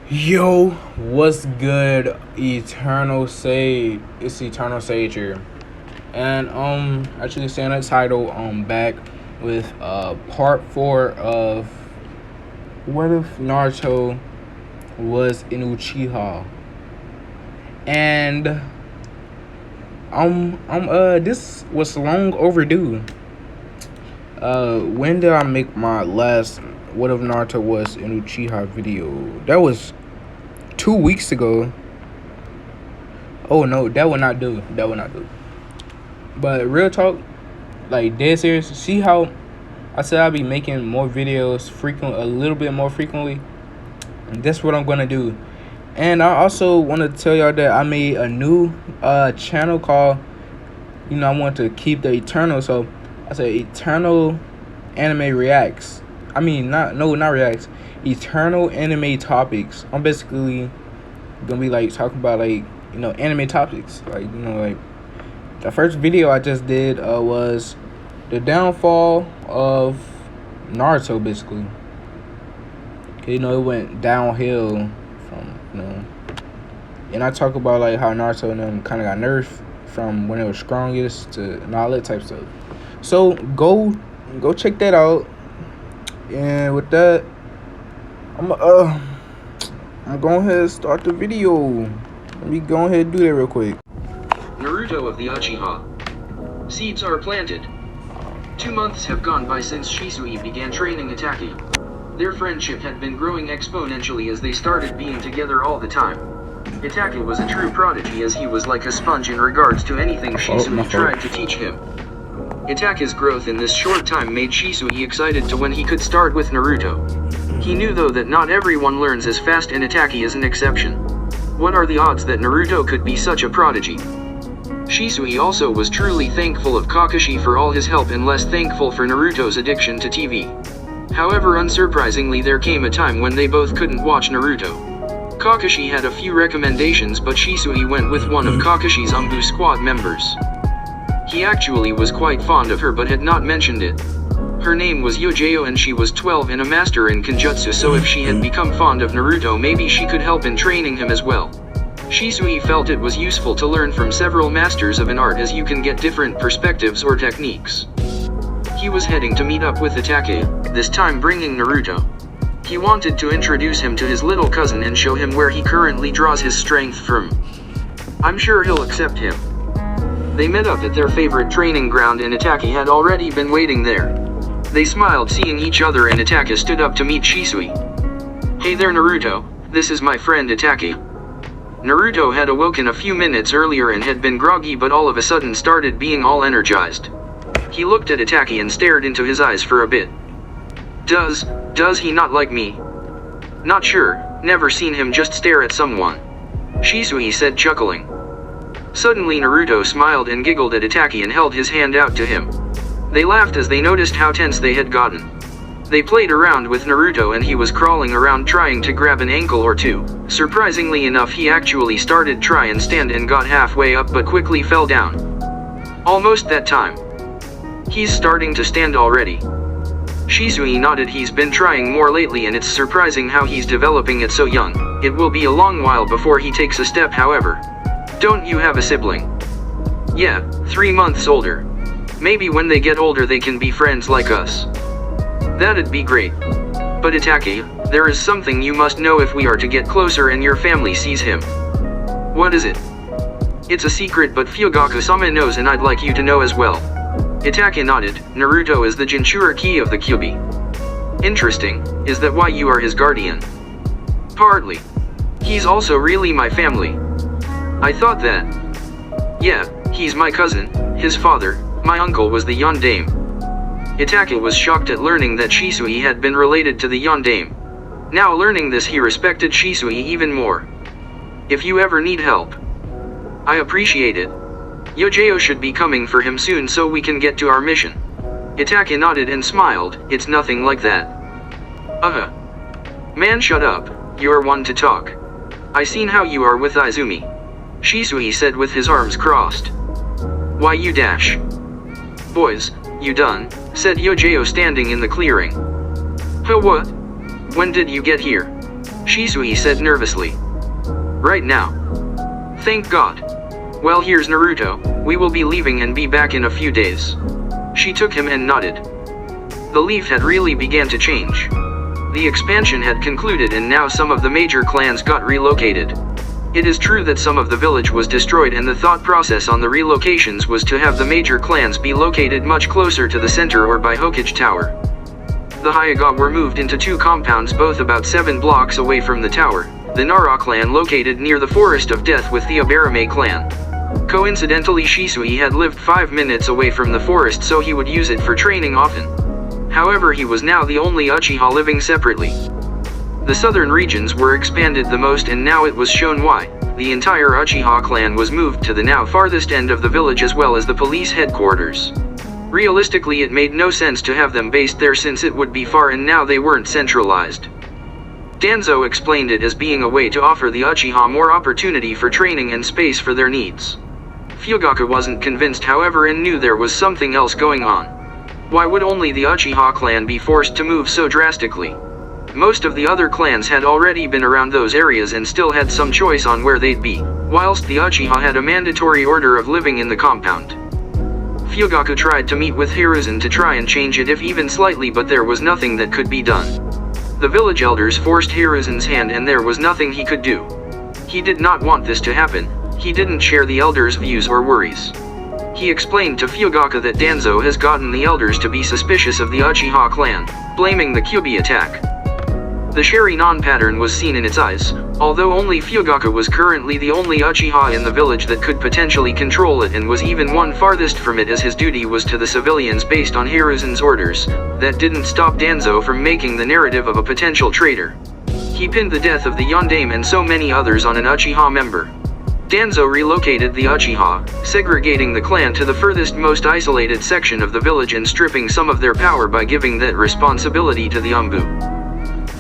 Yo, what's good, Eternal Sage? It's Eternal Sage here, and actually saying the title, back with part 4 of what if Naruto was an Uchiha, and this was long overdue. When did I make my last what if Naruto was an Uchiha video? That was 2 weeks ago. Oh no, that would not do. That would not do. But real talk, like dead serious. See how I said I'll be making more videos a little bit more frequently. And that's what I'm gonna do. And I also want to tell y'all that I made a new channel called. I want to keep the eternal, so I said Eternal Anime Reacts. I mean, not reacts. Eternal Anime Topics. I'm basically gonna be like talking about anime topics. Like the first video I just did was the downfall of Naruto, basically. It went downhill from and I talk about like how Naruto and them kind of got nerfed from when it was strongest and all that type of stuff. So go check that out. And with that, I'm going ahead and start the video. Let me go ahead and do that real quick. Naruto of the Uchiha. Seeds are planted. 2 months have gone by since Shisui began training Itaki. Their friendship had been growing exponentially as they started being together all the time. Itaki was a true prodigy as he was like a sponge in regards to anything Shisui tried to teach him. Itaki's growth in this short time made Shisui excited to when he could start with Naruto. He knew though that not everyone learns as fast and Itaki is an exception. What are the odds that Naruto could be such a prodigy? Shisui also was truly thankful of Kakashi for all his help and less thankful for Naruto's addiction to TV. However, unsurprisingly, there came a time when they both couldn't watch Naruto. Kakashi had a few recommendations, but Shisui went with one of Kakashi's Umbu squad members. He actually was quite fond of her but had not mentioned it. Her name was Yojo and she was 12 and a master in Kenjutsu, so if she had become fond of Naruto, maybe she could help in training him as well. Shisui felt it was useful to learn from several masters of an art as you can get different perspectives or techniques. He was heading to meet up with Itake, this time bringing Naruto. He wanted to introduce him to his little cousin and show him where he currently draws his strength from. I'm sure he'll accept him. They met up at their favorite training ground and Itake had already been waiting there. They smiled seeing each other and Itake stood up to meet Shisui. Hey there Naruto, this is my friend Itake. Naruto had awoken a few minutes earlier and had been groggy but all of a sudden started being all energized. He looked at Itake and stared into his eyes for a bit. Does he not like me? Not sure, never seen him just stare at someone. Shisui said, chuckling. Suddenly Naruto smiled and giggled at Itake and held his hand out to him. They laughed as they noticed how tense they had gotten. They played around with Naruto and he was crawling around trying to grab an ankle or two. Surprisingly enough, he actually started try and stand and got halfway up but quickly fell down. Almost that time. He's starting to stand already. Shisui nodded. He's been trying more lately and it's surprising how he's developing it so young. It will be a long while before he takes a step, however. Don't you have a sibling? Yeah, 3 months older. Maybe when they get older they can be friends like us. That'd be great. But Itake, there is something you must know if we are to get closer and your family sees him. What is it? It's a secret but Fugaku-sama knows and I'd like you to know as well. Itake nodded. Naruto is the Jinchuriki of the Kyuubi. Interesting, is that why you are his guardian? Partly. He's also really my family. I thought that. Yeah, he's my cousin, his father, my uncle was the Yondaime. Itake was shocked at learning that Shisui had been related to the Yondaime. Now learning this, he respected Shisui even more. If you ever need help, I appreciate it. Yojo should be coming for him soon so we can get to our mission. Itake nodded and smiled. It's nothing like that. Man, shut up, you're one to talk. I seen how you are with Izumi. Shisui said with his arms crossed. Why you dash? Boys, you done, said Yojo standing in the clearing. What? When did you get here? Shisui said nervously. Right now. Thank God. Well, here's Naruto. We will be leaving and be back in a few days. She took him and nodded. The leaf had really began to change. The expansion had concluded and now some of the major clans got relocated. It is true that some of the village was destroyed and the thought process on the relocations was to have the major clans be located much closer to the center or by Hokage Tower. The Hyuga were moved into two compounds both about 7 blocks away from the tower, the Nara clan located near the Forest of Death with the Abarame clan. Coincidentally, Shisui had lived 5 minutes away from the forest, so he would use it for training often. However, he was now the only Uchiha living separately. The southern regions were expanded the most, and now it was shown why. The entire Uchiha clan was moved to the now farthest end of the village as well as the police headquarters. Realistically, it made no sense to have them based there since it would be far and now they weren't centralized. Danzo explained it as being a way to offer the Uchiha more opportunity for training and space for their needs. Fugaku wasn't convinced, however, and knew there was something else going on. Why would only the Uchiha clan be forced to move so drastically? Most of the other clans had already been around those areas and still had some choice on where they'd be, whilst the Uchiha had a mandatory order of living in the compound. Fugaku tried to meet with Hiruzen to try and change it if even slightly, but there was nothing that could be done. The village elders forced Hiruzen's hand and there was nothing he could do. He did not want this to happen. He didn't share the elders' views or worries. He explained to Fugaku that Danzo has gotten the elders to be suspicious of the Uchiha clan, blaming the Kyuubi attack. The Sharingan pattern was seen in its eyes, although only Fugaku was currently the only Uchiha in the village that could potentially control it and was even one farthest from it, as his duty was to the civilians based on Hiruzen's orders. That didn't stop Danzo from making the narrative of a potential traitor. He pinned the death of the Yondaime and so many others on an Uchiha member. Danzo relocated the Uchiha, segregating the clan to the furthest most isolated section of the village and stripping some of their power by giving that responsibility to the Umbu.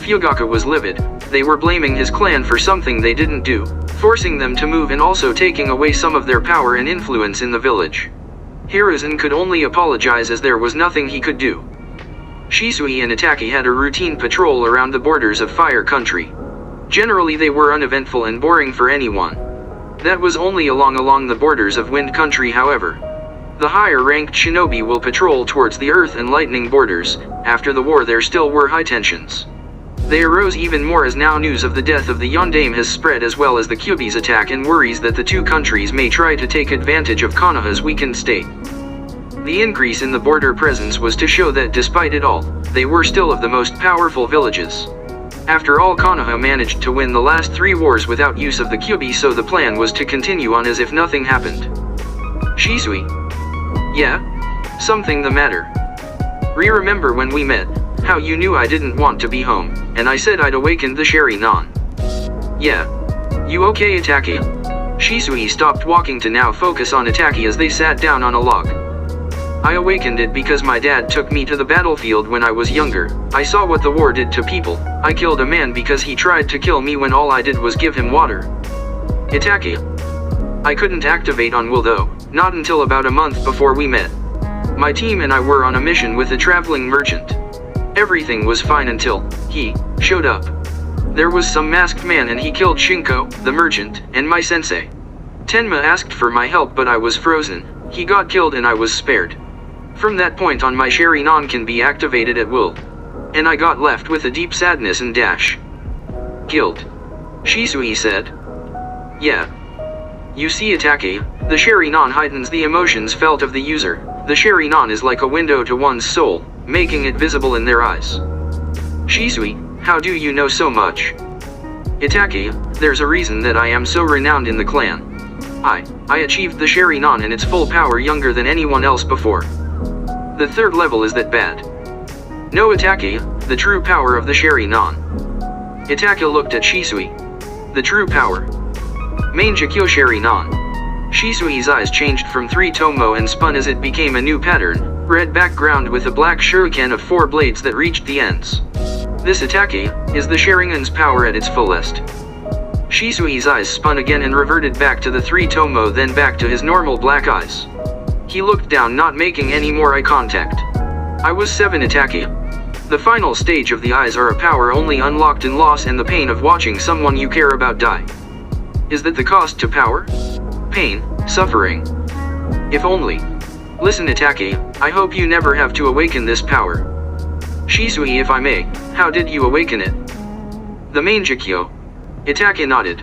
Fugaku was livid. They were blaming his clan for something they didn't do, forcing them to move and also taking away some of their power and influence in the village. Hiruzen could only apologize as there was nothing he could do. Shisui and Itaki had a routine patrol around the borders of Fire Country. Generally they were uneventful and boring for anyone. That was only along the borders of Wind Country, however. The higher-ranked shinobi will patrol towards the Earth and Lightning borders. After the war there still were high tensions. They arose even more as now news of the death of the Yondaime has spread, as well as the Kyuubi's attack and worries that the two countries may try to take advantage of Konoha's weakened state. The increase in the border presence was to show that despite it all, they were still of the most powerful villages. After all, Konoha managed to win the last 3 wars without use of the Kyuubi, so the plan was to continue on as if nothing happened. Shisui? Yeah? Something the matter? Remember when we met, how you knew I didn't want to be home, and I said I'd awakened the Sharingan? Yeah. You okay, Itaki? Shisui stopped walking to now focus on Itaki as they sat down on a log. I awakened it because my dad took me to the battlefield when I was younger. I saw what the war did to people. I killed a man because he tried to kill me when all I did was give him water. Itaki. I couldn't activate on will though, not until about a month before we met. My team and I were on a mission with a traveling merchant. Everything was fine until he showed up. There was some masked man and he killed Shinko, the merchant, and my sensei. Tenma asked for my help but I was frozen. He got killed and I was spared. From that point on my Sharingan can be activated at will. And I got left with a deep sadness and dash. Guilt. Shisui said. Yeah. You see, Itaki, the Sharingan heightens the emotions felt of the user. The Sharingan is like a window to one's soul, making it visible in their eyes. Shisui, how do you know so much? Itaki, there's a reason that I am so renowned in the clan. I achieved the Sharingan and its full power younger than anyone else before. The 3rd level is that bad. No, Itaki, the true power of the Sharingan. Itaki looked at Shisui. The true power. Manjikyo Sharingan. Shisui's eyes changed from 3 tomo and spun as it became a new pattern, red background with a black shuriken of 4 blades that reached the ends. This Itaki is the Sharingan's power at its fullest. Shisui's eyes spun again and reverted back to the 3 tomo, then back to his normal black eyes. He looked down, not making any more eye contact. I was 7, Itaki. The final stage of the eyes are a power only unlocked in loss and the pain of watching someone you care about die. Is that the cost to power? Pain, suffering. If only. Listen Itake, I hope you never have to awaken this power. Shisui, if I may, how did you awaken it? The Mangekyo. Itake nodded.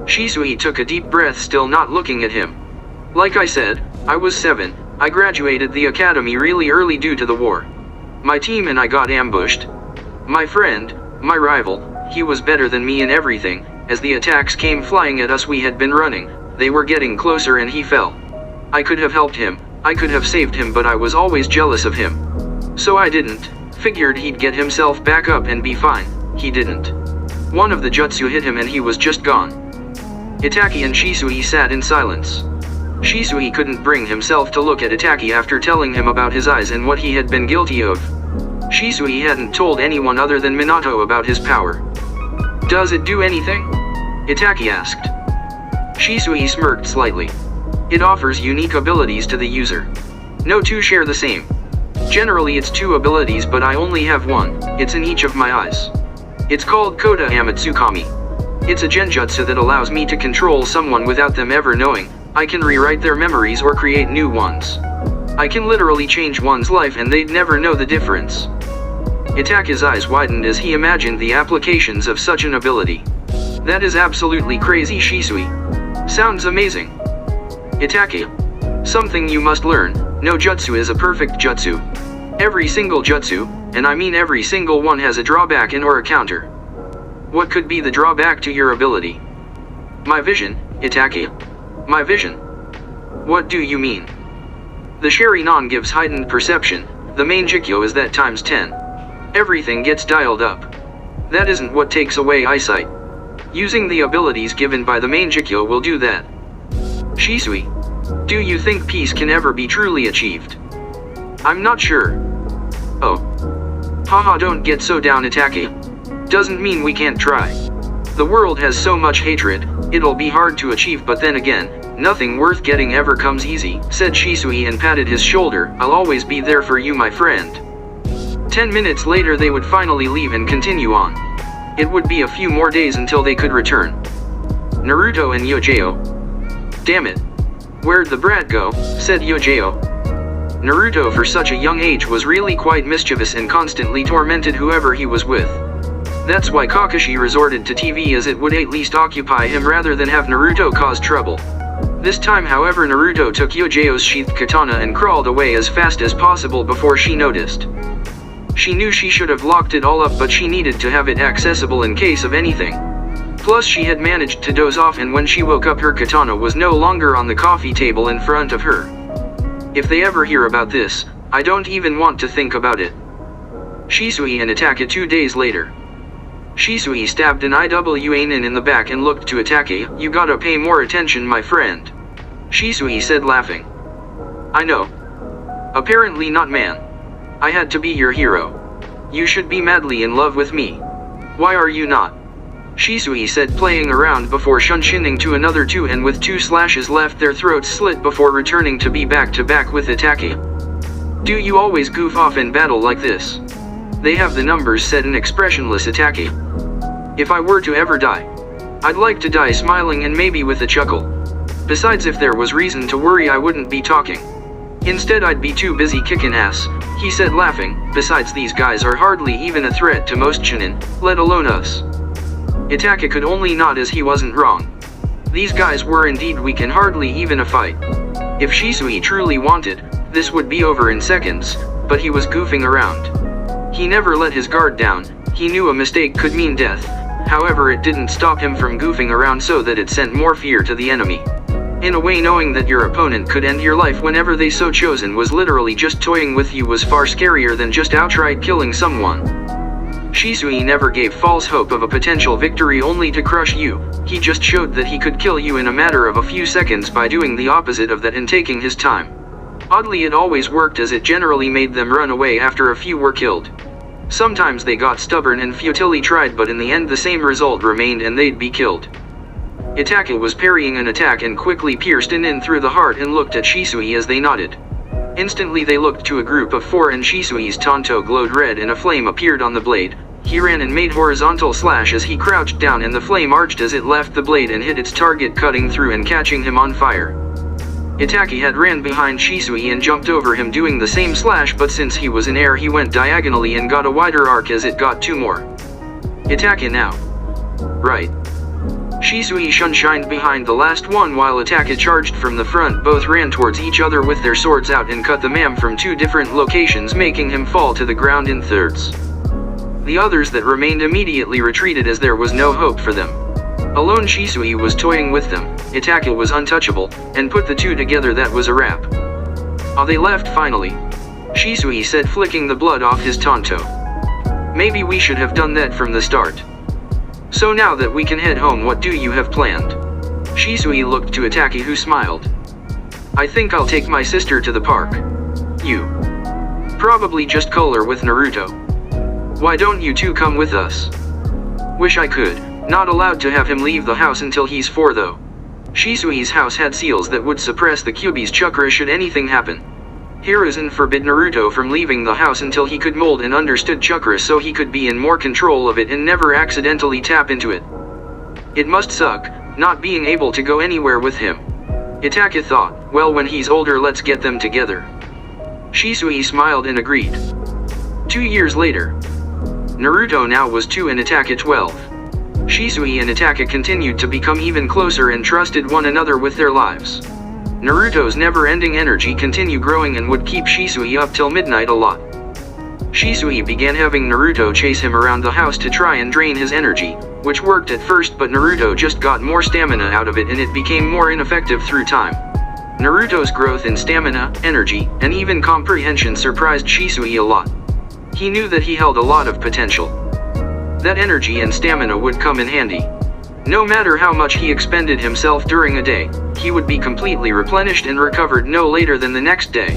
Shisui took a deep breath, still not looking at him. Like I said, I was 7, I graduated the academy really early due to the war. My team and I got ambushed. My friend, my rival, he was better than me in everything. As the attacks came flying at us, we had been running, they were getting closer and he fell. I could have helped him, I could have saved him, but I was always jealous of him. So I didn't, figured he'd get himself back up and be fine, he didn't. One of the jutsu hit him and he was just gone. Itake and Shisui sat in silence. Shisui couldn't bring himself to look at Itake after telling him about his eyes and what he had been guilty of. Shisui hadn't told anyone other than Minato about his power. Does it do anything? Itake asked. Shisui smirked slightly. It offers unique abilities to the user. No two share the same. Generally it's 2 abilities, but I only have 1, it's in each of my eyes. It's called Kota Amatsukami. It's a genjutsu that allows me to control someone without them ever knowing. I can rewrite their memories or create new ones. I can literally change one's life and they'd never know the difference. Itake's eyes widened as he imagined the applications of such an ability. That is absolutely crazy, Shisui. Sounds amazing. Itake. Something you must learn, no jutsu is a perfect jutsu. Every single jutsu, and I mean every single one, has a drawback and or a counter. What could be the drawback to your ability? My vision, Itake. My vision? What do you mean? The Sharingan gives heightened perception, the main Jikyo is that times 10. Everything gets dialed up. That isn't what takes away eyesight. Using the abilities given by the main Jikyo will do that. Shisui. Do you think peace can ever be truly achieved? I'm not sure. Oh. Haha, don't get so down, Itake. Doesn't mean we can't try. The world has so much hatred, it'll be hard to achieve, but then again, nothing worth getting ever comes easy, said Shisui and patted his shoulder. I'll always be there for you, my friend. 10 minutes later they would finally leave and continue on. It would be a few more days until they could return. Naruto and Yojeo. Damn it. Where'd the brat go, said Yojeo. Naruto for such a young age was really quite mischievous and constantly tormented whoever he was with. That's why Kakashi resorted to TV, as it would at least occupy him rather than have Naruto cause trouble. This time, however, Naruto took Yojeo's sheathed katana and crawled away as fast as possible before she noticed. She knew she should have locked it all up, but she needed to have it accessible in case of anything. Plus she had managed to doze off, and when she woke up her katana was no longer on the coffee table in front of her. If they ever hear about this, I don't even want to think about it. Shisui and Itake 2 days later. Shisui stabbed an Iwanin in the back and looked to Itake. You gotta pay more attention, my friend. Shisui said, laughing. I know. Apparently not, man. I had to be your hero. You should be madly in love with me. Why are you not? Shisui said, playing around before shunshining to another 2 and with 2 slashes left their throats slit before returning to be back to back with Itake. Do you always goof off in battle like this? They have the numbers, said an expressionless Itake. If I were to ever die, I'd like to die smiling and maybe with a chuckle. Besides, if there was reason to worry, I wouldn't be talking. Instead, I'd be too busy kicking ass, he said, laughing. Besides, these guys are hardly even a threat to most Chunin, let alone us. Itake could only nod, as he wasn't wrong. These guys were indeed weak and hardly even a fight. If Shisui truly wanted, this would be over in seconds, but he was goofing around. He never let his guard down. He knew a mistake could mean death. However, it didn't stop him from goofing around so that it sent more fear to the enemy. In a way, knowing that your opponent could end your life whenever they so chosen was literally just toying with you was far scarier than just outright killing someone. Shisui never gave false hope of a potential victory only to crush you. He just showed that he could kill you in a matter of a few seconds by doing the opposite of that and taking his time. Oddly, it always worked, as it generally made them run away after a few were killed. Sometimes they got stubborn and futilely tried, but in the end the same result remained and they'd be killed. Itake was parrying an attack and quickly pierced in through the heart and looked at Shisui as they nodded. Instantly they looked to a group of 4 and Shisui's tanto glowed red and a flame appeared on the blade. He ran and made horizontal slash as he crouched down and the flame arched as it left the blade and hit its target, cutting through and catching him on fire. Itaki had ran behind Shisui and jumped over him doing the same slash, but since he was in air he went diagonally and got a wider arc as it got 2 more. Itaki now. Right. Shisui shined behind the last one while Itaki charged from the front. Both ran towards each other with their swords out and cut the man from 2 different locations, making him fall to the ground in thirds. The others that remained immediately retreated as there was no hope for them. Alone Shisui was toying with them. Itaki was untouchable, and put the 2 together, that was a wrap. Ah, they left finally. Shisui said, flicking the blood off his tanto. Maybe we should have done that from the start. So now that we can head home, what do you have planned? Shisui looked to Itaki, who smiled. I think I'll take my sister to the park. You. Probably just color with Naruto. Why don't you 2 come with us? Wish I could. Not allowed to have him leave the house until he's 4 though. Shisui's house had seals that would suppress the Kyuubi's chakra should anything happen. Hiruzen forbid Naruto from leaving the house until he could mold and understood chakra so he could be in more control of it and never accidentally tap into it. It must suck, not being able to go anywhere with him. Itaki thought, well, when he's older let's get them together. Shisui smiled and agreed. 2 years later. Naruto now was 2 and Itaki 12. Shisui and Itaki continued to become even closer and trusted one another with their lives. Naruto's never-ending energy continued growing and would keep Shisui up till midnight a lot. Shisui began having Naruto chase him around the house to try and drain his energy, which worked at first, but Naruto just got more stamina out of it and it became more ineffective through time. Naruto's growth in stamina, energy, and even comprehension surprised Shisui a lot. He knew that he held a lot of potential. That energy and stamina would come in handy. No matter how much he expended himself during a day, he would be completely replenished and recovered no later than the next day.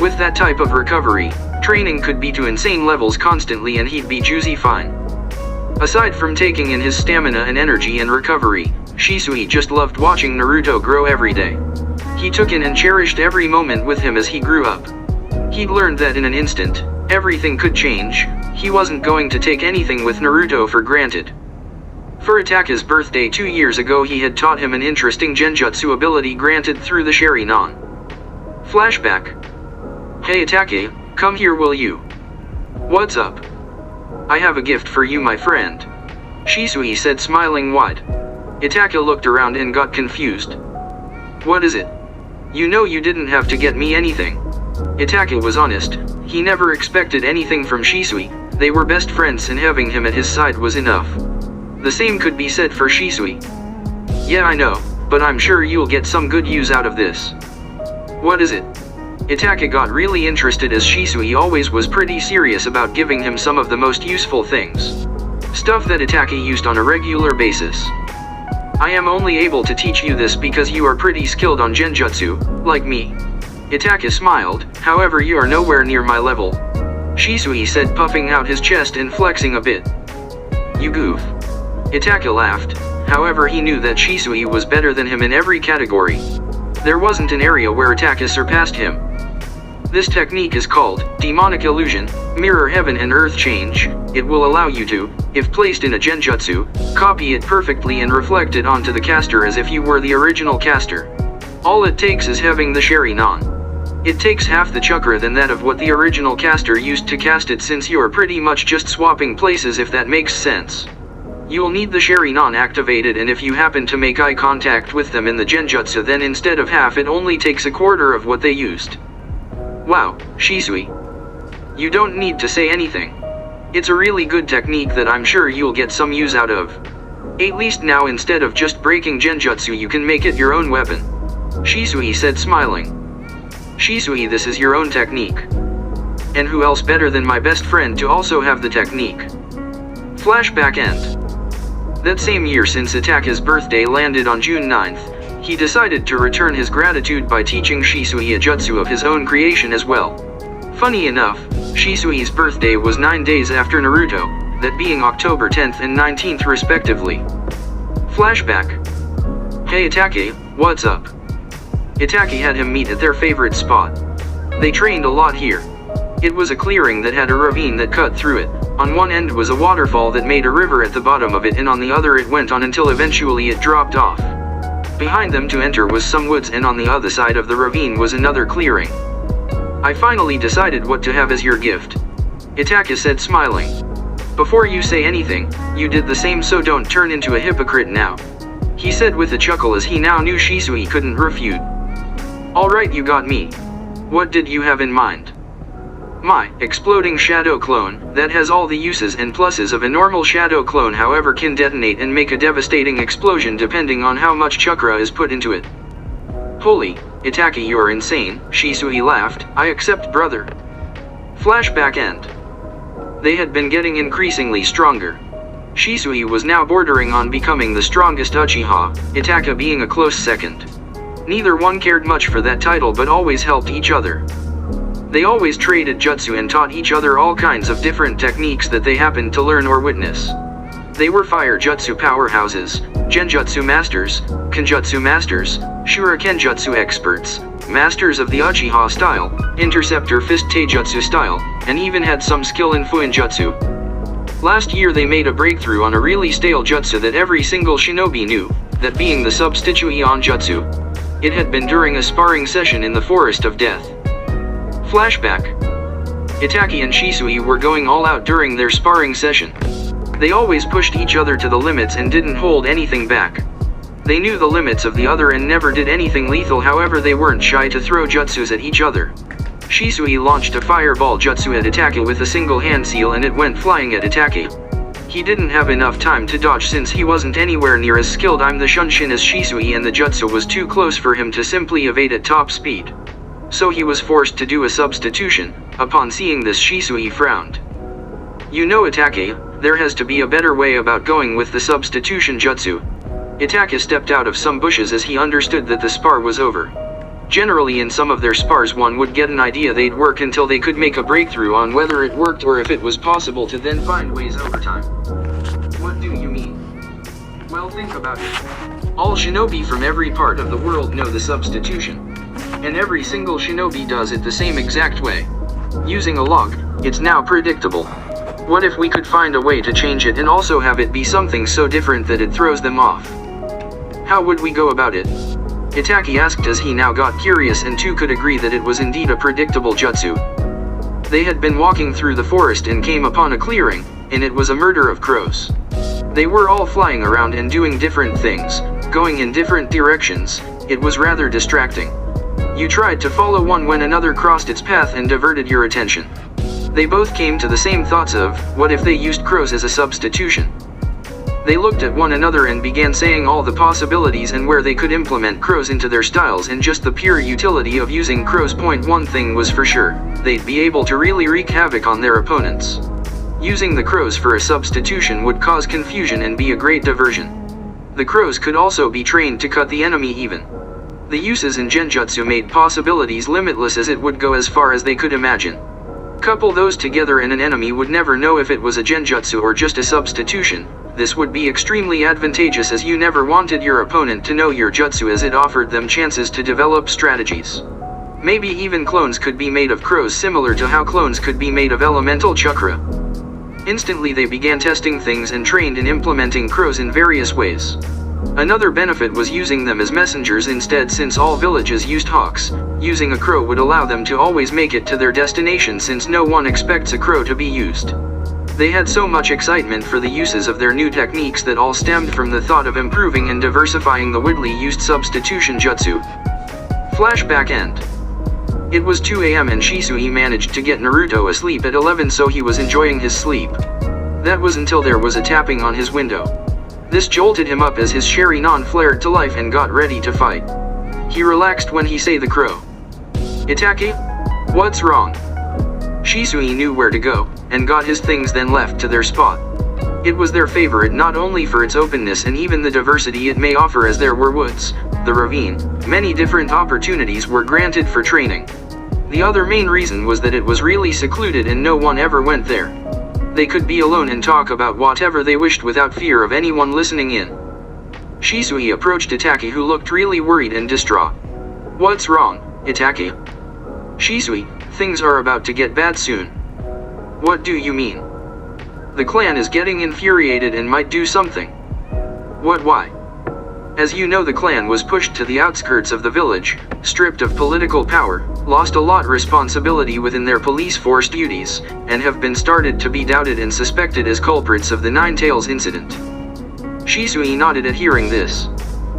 With that type of recovery, training could be to insane levels constantly and he'd be juicy fine. Aside from taking in his stamina and energy and recovery, Shisui just loved watching Naruto grow every day. He took in and cherished every moment with him as he grew up. He'd learned that in an instant, everything could change. He wasn't going to take anything with Naruto for granted. For Itaki's birthday 2 years ago he had taught him an interesting genjutsu ability granted through the Sharingan. Flashback. Hey Itaki, come here will you? What's up? I have a gift for you my friend. Shisui said, smiling wide. Itaki looked around and got confused. What is it? You know you didn't have to get me anything. Itaki was honest. He never expected anything from Shisui. They were best friends and having him at his side was enough. The same could be said for Shisui. Yeah, I know, but I'm sure you'll get some good use out of this. What is it? Itaki got really interested as Shisui always was pretty serious about giving him some of the most useful things. Stuff that Itaki used on a regular basis. I am only able to teach you this because you are pretty skilled on genjutsu, like me. Itaki smiled, however you are nowhere near my level. Shisui said, puffing out his chest and flexing a bit. You goof. Itaki laughed, however he knew that Shisui was better than him in every category. There wasn't an area where Itaki surpassed him. This technique is called Demonic Illusion, Mirror Heaven and Earth Change. It will allow you to, if placed in a genjutsu, copy it perfectly and reflect it onto the caster as if you were the original caster. All it takes is having the Sharingan. It takes half the chakra than that of what the original caster used to cast it, since you are pretty much just swapping places, if that makes sense. You'll need the Sharingan activated, and if you happen to make eye contact with them in the genjutsu, then instead of half it only takes a quarter of what they used. Wow, Shisui. You don't need to say anything. It's a really good technique that I'm sure you'll get some use out of. At least now instead of just breaking genjutsu you can make it your own weapon. Shisui said, smiling. Shisui, this is your own technique. And who else better than my best friend to also have the technique? Flashback end. That same year, since Itaki's birthday landed on June 9th, he decided to return his gratitude by teaching Shisui a jutsu of his own creation as well. Funny enough, Shisui's birthday was 9 days after Naruto, that being October 10th and 19th respectively. Flashback. Hey Itaki, what's up? Itaki had him meet at their favorite spot. They trained a lot here. It was a clearing that had a ravine that cut through it. On one end was a waterfall that made a river at the bottom of it, and on the other it went on until eventually it dropped off. Behind them to enter was some woods, and on the other side of the ravine was another clearing. I finally decided what to have as your gift, Itaka said, smiling. Before you say anything, you did the same, so don't turn into a hypocrite now, he said with a chuckle as he now knew Shisui couldn't refute. Alright, you got me. What did you have in mind? My exploding shadow clone, that has all the uses and pluses of a normal shadow clone, however can detonate and make a devastating explosion depending on how much chakra is put into it. Holy, Itaka, you're insane, Shisui laughed. I accept, brother. Flashback end. They had been getting increasingly stronger. Shisui was now bordering on becoming the strongest Uchiha, Itaka being a close second. Neither one cared much for that title but always helped each other. They always traded jutsu and taught each other all kinds of different techniques that they happened to learn or witness. They were fire jutsu powerhouses, genjutsu masters, kenjutsu masters, shurikenjutsu experts, masters of the Uchiha style, interceptor fist taijutsu style, and even had some skill in fuinjutsu. Last year they made a breakthrough on a really stale jutsu that every single shinobi knew, that being the substitution jutsu. It had been during a sparring session in the Forest of Death. Flashback. Itaki and Shisui were going all out during their sparring session. They always pushed each other to the limits and didn't hold anything back. They knew the limits of the other and never did anything lethal, however they weren't shy to throw jutsus at each other. Shisui launched a fireball jutsu at Itaki with a single hand seal and it went flying at Itaki. He didn't have enough time to dodge since he wasn't anywhere near as skilled in the Shunshin as Shisui, and the jutsu was too close for him to simply evade at top speed. So he was forced to do a substitution. Upon seeing this, Shisui frowned. You know, Itake, there has to be a better way about going with the substitution jutsu. Itake stepped out of some bushes as he understood that the spar was over. Generally in some of their spars one would get an idea they'd work until they could make a breakthrough on whether it worked or if it was possible to then find ways over time. What do you mean? Well, think about it. All shinobi from every part of the world know the substitution. And every single shinobi does it the same exact way. Using a log, it's now predictable. What if we could find a way to change it and also have it be something so different that it throws them off? How would we go about it? Itaki asked as he now got curious, and two could agree that it was indeed a predictable jutsu. They had been walking through the forest and came upon a clearing, and it was a murder of crows. They were all flying around and doing different things, going in different directions. It was rather distracting. You tried to follow one when another crossed its path and diverted your attention. They both came to the same thoughts of, what if they used crows as a substitution? They looked at one another and began saying all the possibilities and where they could implement crows into their styles, and just the pure utility of using crows. One thing was for sure, they'd be able to really wreak havoc on their opponents. Using the crows for a substitution would cause confusion and be a great diversion. The crows could also be trained to cut the enemy even. The uses in genjutsu made possibilities limitless, as it would go as far as they could imagine. Couple those together and an enemy would never know if it was a genjutsu or just a substitution. This would be extremely advantageous, as you never wanted your opponent to know your jutsu, as it offered them chances to develop strategies. Maybe even clones could be made of crows, similar to how clones could be made of elemental chakra. Instantly they began testing things and trained in implementing crows in various ways. Another benefit was using them as messengers instead, since all villages used hawks. Using a crow would allow them to always make it to their destination, since no one expects a crow to be used. They had so much excitement for the uses of their new techniques that all stemmed from the thought of improving and diversifying the widely used substitution jutsu. Flashback end. It was 2 a.m. and Shisui managed to get Naruto asleep at 11, so he was enjoying his sleep. That was until there was a tapping on his window. This jolted him up as his Sharingan flared to life and got ready to fight. He relaxed when he saw the crow. Itake? What's wrong? Shisui knew where to go, and got his things, then left to their spot. It was their favorite not only for its openness and even the diversity it may offer, as there were woods, the ravine, many different opportunities were granted for training. The other main reason was that it was really secluded and no one ever went there. They could be alone and talk about whatever they wished without fear of anyone listening in. Shisui approached Itaki, who looked really worried and distraught. What's wrong, Itaki? Shisui, things are about to get bad soon. What do you mean? The clan is getting infuriated and might do something. What, why? As you know, the clan was pushed to the outskirts of the village, stripped of political power, lost a lot responsibility within their police force duties, and have been started to be doubted and suspected as culprits of the Nine Tails incident. Shisui nodded at hearing this.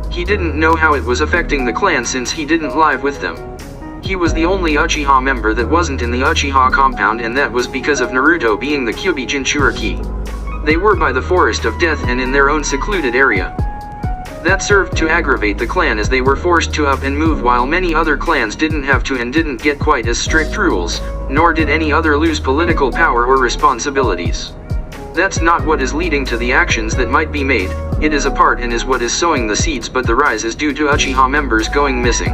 He didn't know how it was affecting the clan since he didn't live with them. He was the only Uchiha member that wasn't in the Uchiha compound, and that was because of Naruto being the Kyuubi Jinchuriki. They were by the Forest of Death and in their own secluded area. That served to aggravate the clan as they were forced to up and move while many other clans didn't have to and didn't get quite as strict rules, nor did any other lose political power or responsibilities. That's not what is leading to the actions that might be made, it is a part and is what is sowing the seeds, but the rise is due to Uchiha members going missing.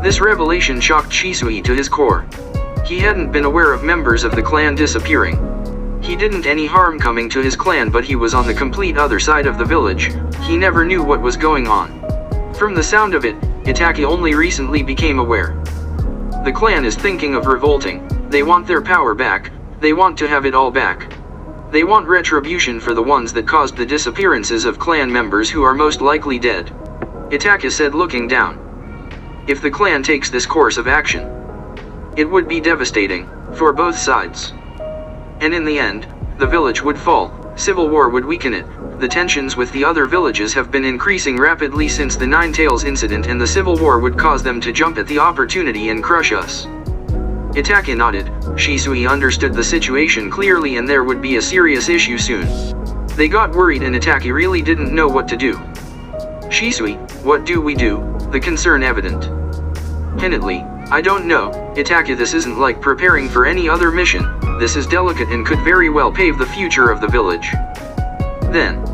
This revelation shocked Shisui to his core. He hadn't been aware of members of the clan disappearing. He didn't any harm coming to his clan, but he was on the complete other side of the village. He never knew what was going on. From the sound of it, Itaki only recently became aware. The clan is thinking of revolting. They want their power back. They want to have it all back. They want retribution for the ones that caused the disappearances of clan members who are most likely dead. Itaki said, looking down. If the clan takes this course of action, it would be devastating for both sides. And in the end, the village would fall, civil war would weaken it. The tensions with the other villages have been increasing rapidly since the Nine Tails incident, and the civil war would cause them to jump at the opportunity and crush us. Itaki nodded. Shisui understood the situation clearly, and there would be a serious issue soon. They got worried and Itaki really didn't know what to do. Shisui, what do we do? The concern evident. Hennetly, I don't know, Itaki, this isn't like preparing for any other mission. This is delicate and could very well pave the future of the village. Then,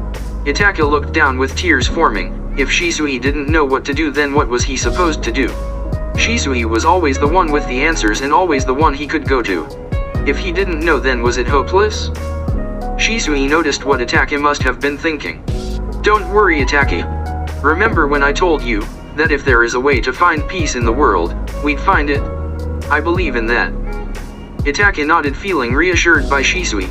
Itaki looked down with tears forming. If Shisui didn't know what to do, then what was he supposed to do? Shisui was always the one with the answers and always the one he could go to. If he didn't know, then was it hopeless? Shisui noticed what Itaki must have been thinking. Don't worry, Itaki. Remember when I told you that if there is a way to find peace in the world, we'd find it? I believe in that. Itaki nodded, feeling reassured by Shisui.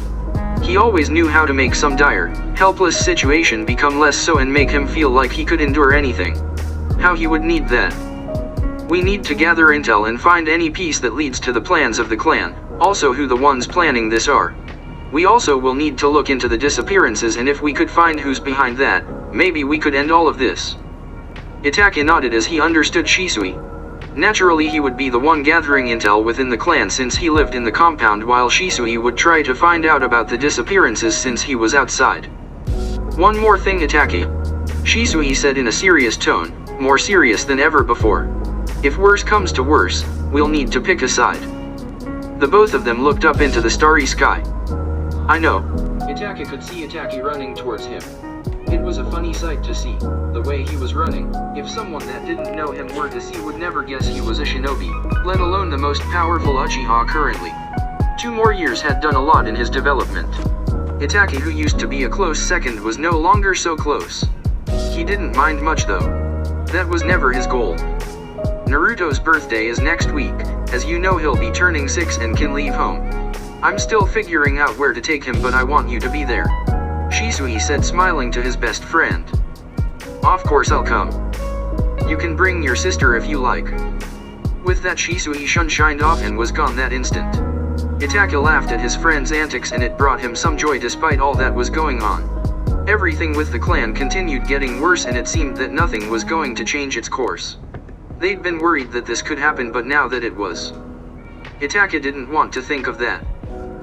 He always knew how to make some dire, helpless situation become less so and make him feel like he could endure anything. How he would need that. We need to gather intel and find any piece that leads to the plans of the clan, also who the ones planning this are. We also will need to look into the disappearances, and if we could find who's behind that, maybe we could end all of this. Itaki nodded as he understood Shisui. Naturally, he would be the one gathering intel within the clan since he lived in the compound, while Shisui would try to find out about the disappearances since he was outside. One more thing, Itaki. Shisui said in a serious tone, more serious than ever before. If worse comes to worse, we'll need to pick a side. The both of them looked up into the starry sky. I know. Itaki could see Itaki running towards him. It was a funny sight to see, the way he was running. If someone that didn't know him were to see, would never guess he was a shinobi, let alone the most powerful Uchiha currently. 2 more years had done a lot in his development. Itaki, who used to be a close second, was no longer so close. He didn't mind much though. That was never his goal. Naruto's birthday is next week. As you know, he'll be turning 6 and can leave home. I'm still figuring out where to take him, but I want you to be there. Shisui said, smiling to his best friend. Of course I'll come. You can bring your sister if you like. With that, Shisui shined off and was gone that instant. Itaki laughed at his friend's antics, and it brought him some joy despite all that was going on. Everything with the clan continued getting worse, and it seemed that nothing was going to change its course. They'd been worried that this could happen, but now that it was, Itaki didn't want to think of that.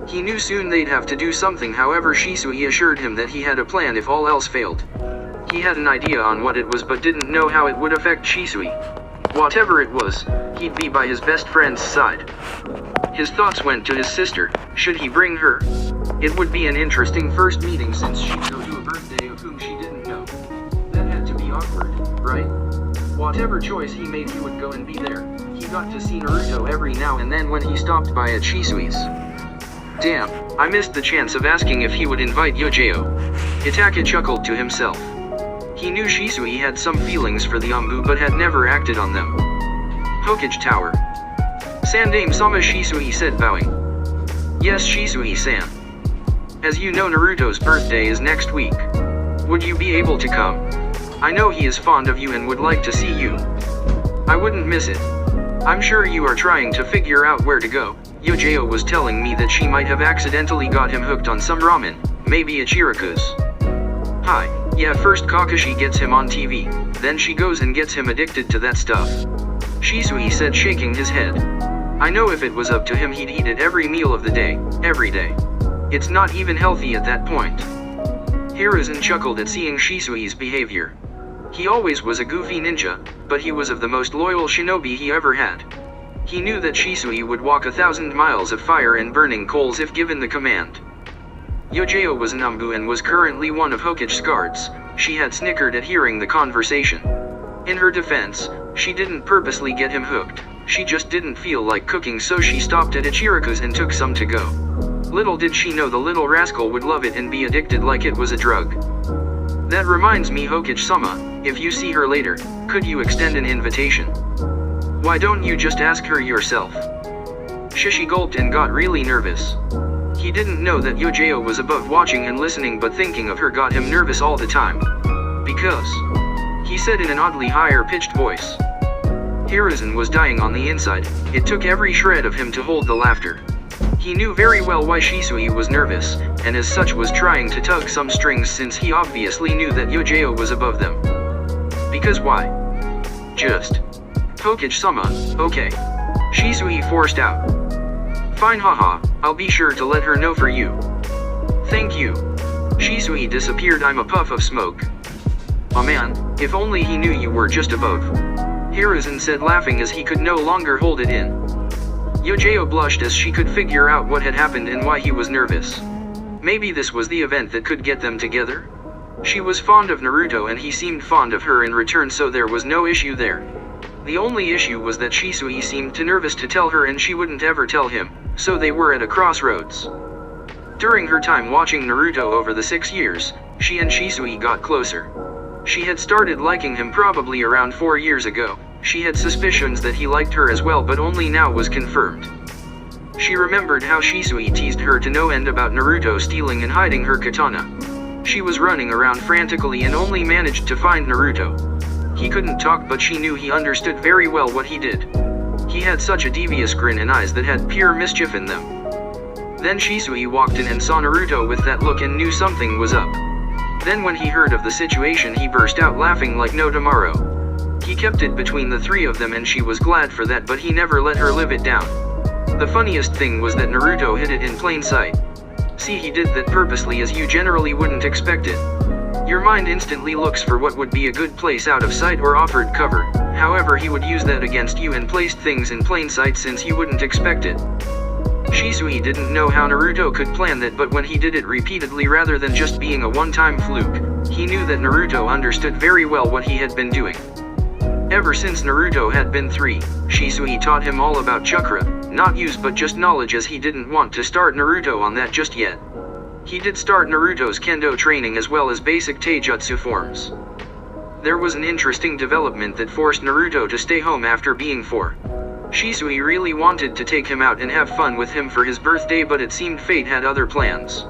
He knew soon they'd have to do something. However, Shisui assured him that he had a plan if all else failed. He had an idea on what it was, but didn't know how it would affect Shisui. Whatever it was, he'd be by his best friend's side. His thoughts went to his sister. Should he bring her? It would be an interesting first meeting since she'd go to a birthday of whom she didn't know. That had to be awkward, right? Whatever choice he made, he would go and be there. He got to see Naruto every now and then when he stopped by at Shisui's. Damn, I missed the chance of asking if he would invite Yojeo. Itaki chuckled to himself. He knew Shisui had some feelings for the Umbu but had never acted on them. Hokage Tower. Sandame-sama, Shisui said, bowing. Yes, Shisui-san. As you know, Naruto's birthday is next week. Would you be able to come? I know he is fond of you and would like to see you. I wouldn't miss it. I'm sure you are trying to figure out where to go. Yojeo was telling me that she might have accidentally got him hooked on some ramen, maybe Ichiraku's. Hi, yeah, first Kakashi gets him on TV, then she goes and gets him addicted to that stuff. Shisui said, shaking his head. I know if it was up to him he'd eat it every meal of the day, every day. It's not even healthy at that point. Hiruzen chuckled at seeing Shisui's behavior. He always was a goofy ninja, but he was of the most loyal shinobi he ever had. He knew that Shisui would walk 1,000 miles of fire and burning coals if given the command. Yojeo was Nambu and was currently one of Hokichi's guards. She had snickered at hearing the conversation. In her defense, she didn't purposely get him hooked, she just didn't feel like cooking, so she stopped at Ichiraku's and took some to go. Little did she know the little rascal would love it and be addicted like it was a drug. That reminds me, Hokichi-sama, if you see her later, could you extend an invitation? Why don't you just ask her yourself? Shishi gulped and got really nervous. He didn't know that Yojeo was above watching and listening, but thinking of her got him nervous all the time. Because, he said in an oddly higher-pitched voice. Hiruzen was dying on the inside. It took every shred of him to hold the laughter. He knew very well why Shisui was nervous, and as such was trying to tug some strings, since he obviously knew that Yojeo was above them. Because why? Just. Hokichi-sama, okay. Shisui forced out. Fine, haha, I'll be sure to let her know for you. Thank you. Shisui disappeared. I'm a puff of smoke. Oh man, if only he knew you were just above. Hiruzen said, laughing as he could no longer hold it in. Yojeo blushed as she could figure out what had happened and why he was nervous. Maybe this was the event that could get them together? She was fond of Naruto and he seemed fond of her in return, so there was no issue there. The only issue was that Shisui seemed too nervous to tell her and she wouldn't ever tell him, so they were at a crossroads. During her time watching Naruto over the 6 years, she and Shisui got closer. She had started liking him probably around 4 years ago. She had suspicions that he liked her as well, but only now was confirmed. She remembered how Shisui teased her to no end about Naruto stealing and hiding her katana. She was running around frantically and only managed to find Naruto. He couldn't talk, but she knew he understood very well what he did. He had such a devious grin and eyes that had pure mischief in them. Then Shisui walked in and saw Naruto with that look and knew something was up. Then when he heard of the situation, he burst out laughing like no tomorrow. He kept it between the three of them and she was glad for that, but he never let her live it down. The funniest thing was that Naruto hid it in plain sight. See, he did that purposely, as you generally wouldn't expect it. Your mind instantly looks for what would be a good place out of sight or offered cover. However, he would use that against you and placed things in plain sight since you wouldn't expect it. Shisui didn't know how Naruto could plan that, but when he did it repeatedly rather than just being a one-time fluke, he knew that Naruto understood very well what he had been doing. Ever since Naruto had been 3, Shisui taught him all about chakra, not use but just knowledge, as he didn't want to start Naruto on that just yet. He did start Naruto's kendo training as well as basic taijutsu forms. There was an interesting development that forced Naruto to stay home after being 4. Shisui really wanted to take him out and have fun with him for his birthday, but it seemed fate had other plans.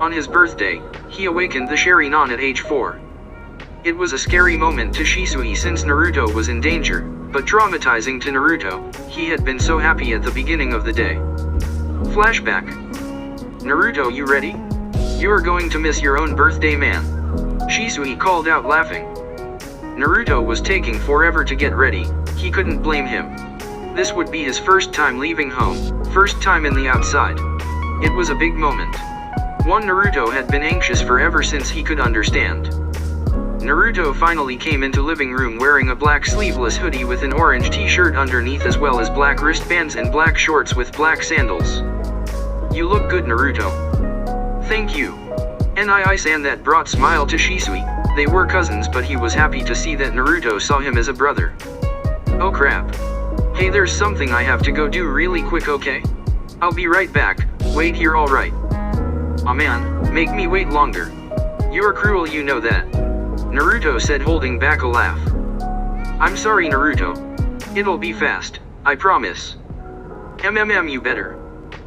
On his birthday, he awakened the Sharingan at age 4. It was a scary moment to Shisui since Naruto was in danger, but traumatizing to Naruto. He had been so happy at the beginning of the day. Flashback. Naruto, you ready? You're going to miss your own birthday, man. Shisui called out, laughing. Naruto was taking forever to get ready. He couldn't blame him. This would be his first time leaving home, first time in the outside. It was a big moment. One Naruto had been anxious for ever since he could understand. Naruto finally came into living room wearing a black sleeveless hoodie with an orange t-shirt underneath, as well as black wristbands and black shorts with black sandals. You look good, Naruto. Thank you. Nii-san, that brought smile to Shisui. They were cousins, but he was happy to see that Naruto saw him as a brother. Oh crap. Hey, there's something I have to go do really quick, okay? I'll be right back. Wait here, alright? Aw man, make me wait longer. You're cruel, you know that. Naruto said, holding back a laugh. I'm sorry, Naruto. It'll be fast, I promise. You better.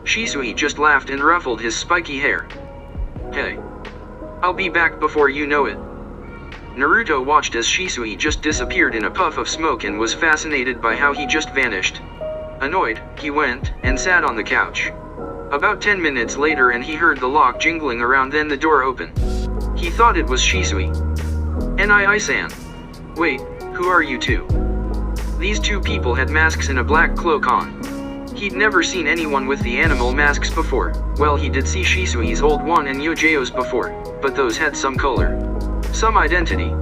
Shisui just laughed and ruffled his spiky hair. Hey. I'll be back before you know it. Naruto watched as Shisui just disappeared in a puff of smoke and was fascinated by how he just vanished. Annoyed, he went and sat on the couch. About 10 minutes later and he heard the lock jingling around, then the door opened. He thought it was Shisui. Nii-san. Wait, who are you two? These two people had masks and a black cloak on. He'd never seen anyone with the animal masks before. Well, he did see Shisui's old one and Yojo's before, but those had some color. Some identity.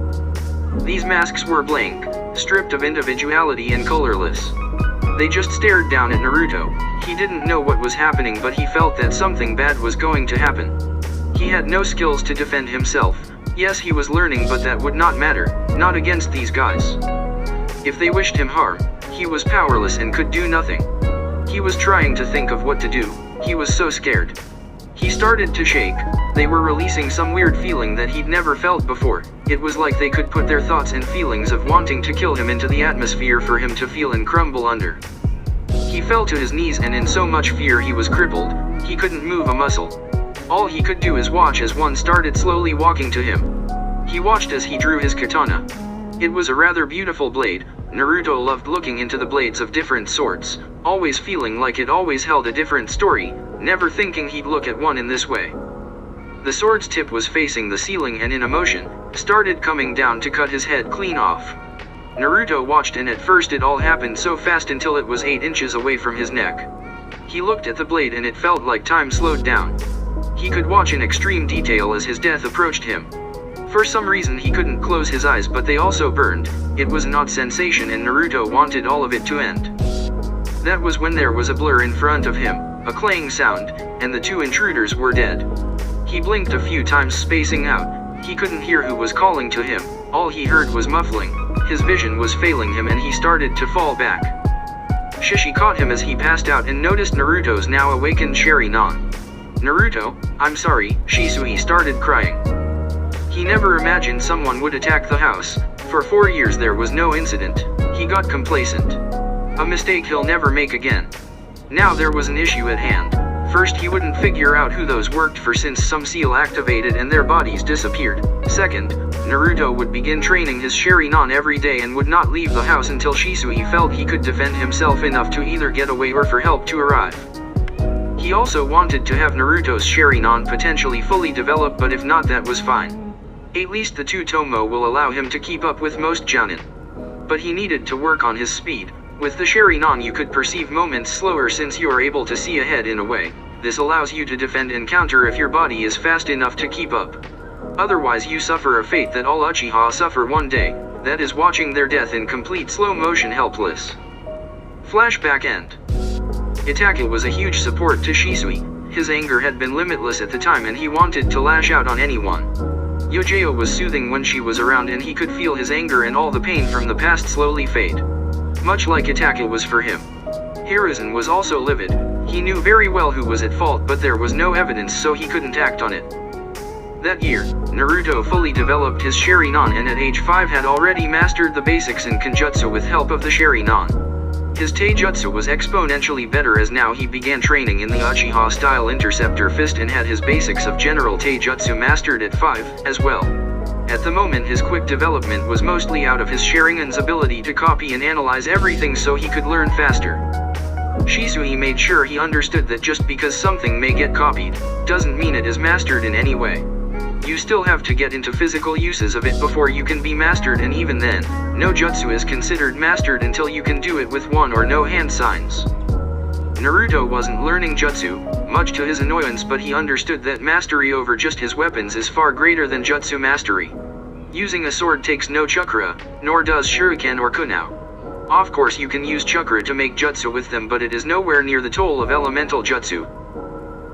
These masks were blank, stripped of individuality and colorless. They just stared down at Naruto. He didn't know what was happening, but he felt that something bad was going to happen. He had no skills to defend himself. Yes, he was learning, but that would not matter, not against these guys. If they wished him harm, he was powerless and could do nothing. He was trying to think of what to do. He was so scared. He started to shake. They were releasing some weird feeling that he'd never felt before. It was like they could put their thoughts and feelings of wanting to kill him into the atmosphere for him to feel and crumble under. He fell to his knees and in so much fear he was crippled, he couldn't move a muscle. All he could do is watch as one started slowly walking to him. He watched as he drew his katana. It was a rather beautiful blade. Naruto loved looking into the blades of different sorts, always feeling like it always held a different story, never thinking he'd look at one in this way. The sword's tip was facing the ceiling and in a motion, started coming down to cut his head clean off. Naruto watched and at first it all happened so fast until it was 8 inches away from his neck. He looked at the blade and it felt like time slowed down. He could watch in extreme detail as his death approached him. For some reason he couldn't close his eyes, but they also burned. It was an odd sensation and Naruto wanted all of it to end. That was when there was a blur in front of him, a clang sound, and the two intruders were dead. He blinked a few times, spacing out. He couldn't hear who was calling to him. All he heard was muffling. His vision was failing him and he started to fall back. Shishi caught him as he passed out and noticed Naruto's now awakened Sharingan. Naruto, I'm sorry, Shisui started crying. He never imagined someone would attack the house. For 4 years there was no incident. He got complacent. A mistake he'll never make again. Now there was an issue at hand. First, he wouldn't figure out who those worked for since some seal activated and their bodies disappeared. Second, Naruto would begin training his Sharingan every day and would not leave the house until Shisui felt he could defend himself enough to either get away or for help to arrive. He also wanted to have Naruto's Sharingan potentially fully developed, but if not, that was fine. At least the two Tomo will allow him to keep up with most Jounin. But he needed to work on his speed. With the Sharingan you could perceive moments slower since you are able to see ahead in a way. This allows you to defend and counter if your body is fast enough to keep up. Otherwise you suffer a fate that all Uchiha suffer one day, that is watching their death in complete slow motion, helpless. Flashback end. Itachi was a huge support to Shisui. His anger had been limitless at the time and he wanted to lash out on anyone. Yojo was soothing when she was around and he could feel his anger and all the pain from the past slowly fade. Much like Itachi was for him. Hiruzen was also livid. He knew very well who was at fault, but there was no evidence, so he couldn't act on it. That year, Naruto fully developed his Sharingan and at age 5 had already mastered the basics in Kenjutsu with help of the Sharingan. His Taijutsu was exponentially better as now he began training in the Uchiha style Interceptor Fist and had his basics of General Taijutsu mastered at 5, as well. At the moment his quick development was mostly out of his Sharingan's ability to copy and analyze everything so he could learn faster. Shisui made sure he understood that just because something may get copied, doesn't mean it is mastered in any way. You still have to get into physical uses of it before you can be mastered, and even then, no jutsu is considered mastered until you can do it with one or no hand signs. Naruto wasn't learning jutsu, much to his annoyance, but he understood that mastery over just his weapons is far greater than jutsu mastery. Using a sword takes no chakra, nor does shuriken or kunao. Of course you can use chakra to make jutsu with them, but it is nowhere near the toll of elemental jutsu.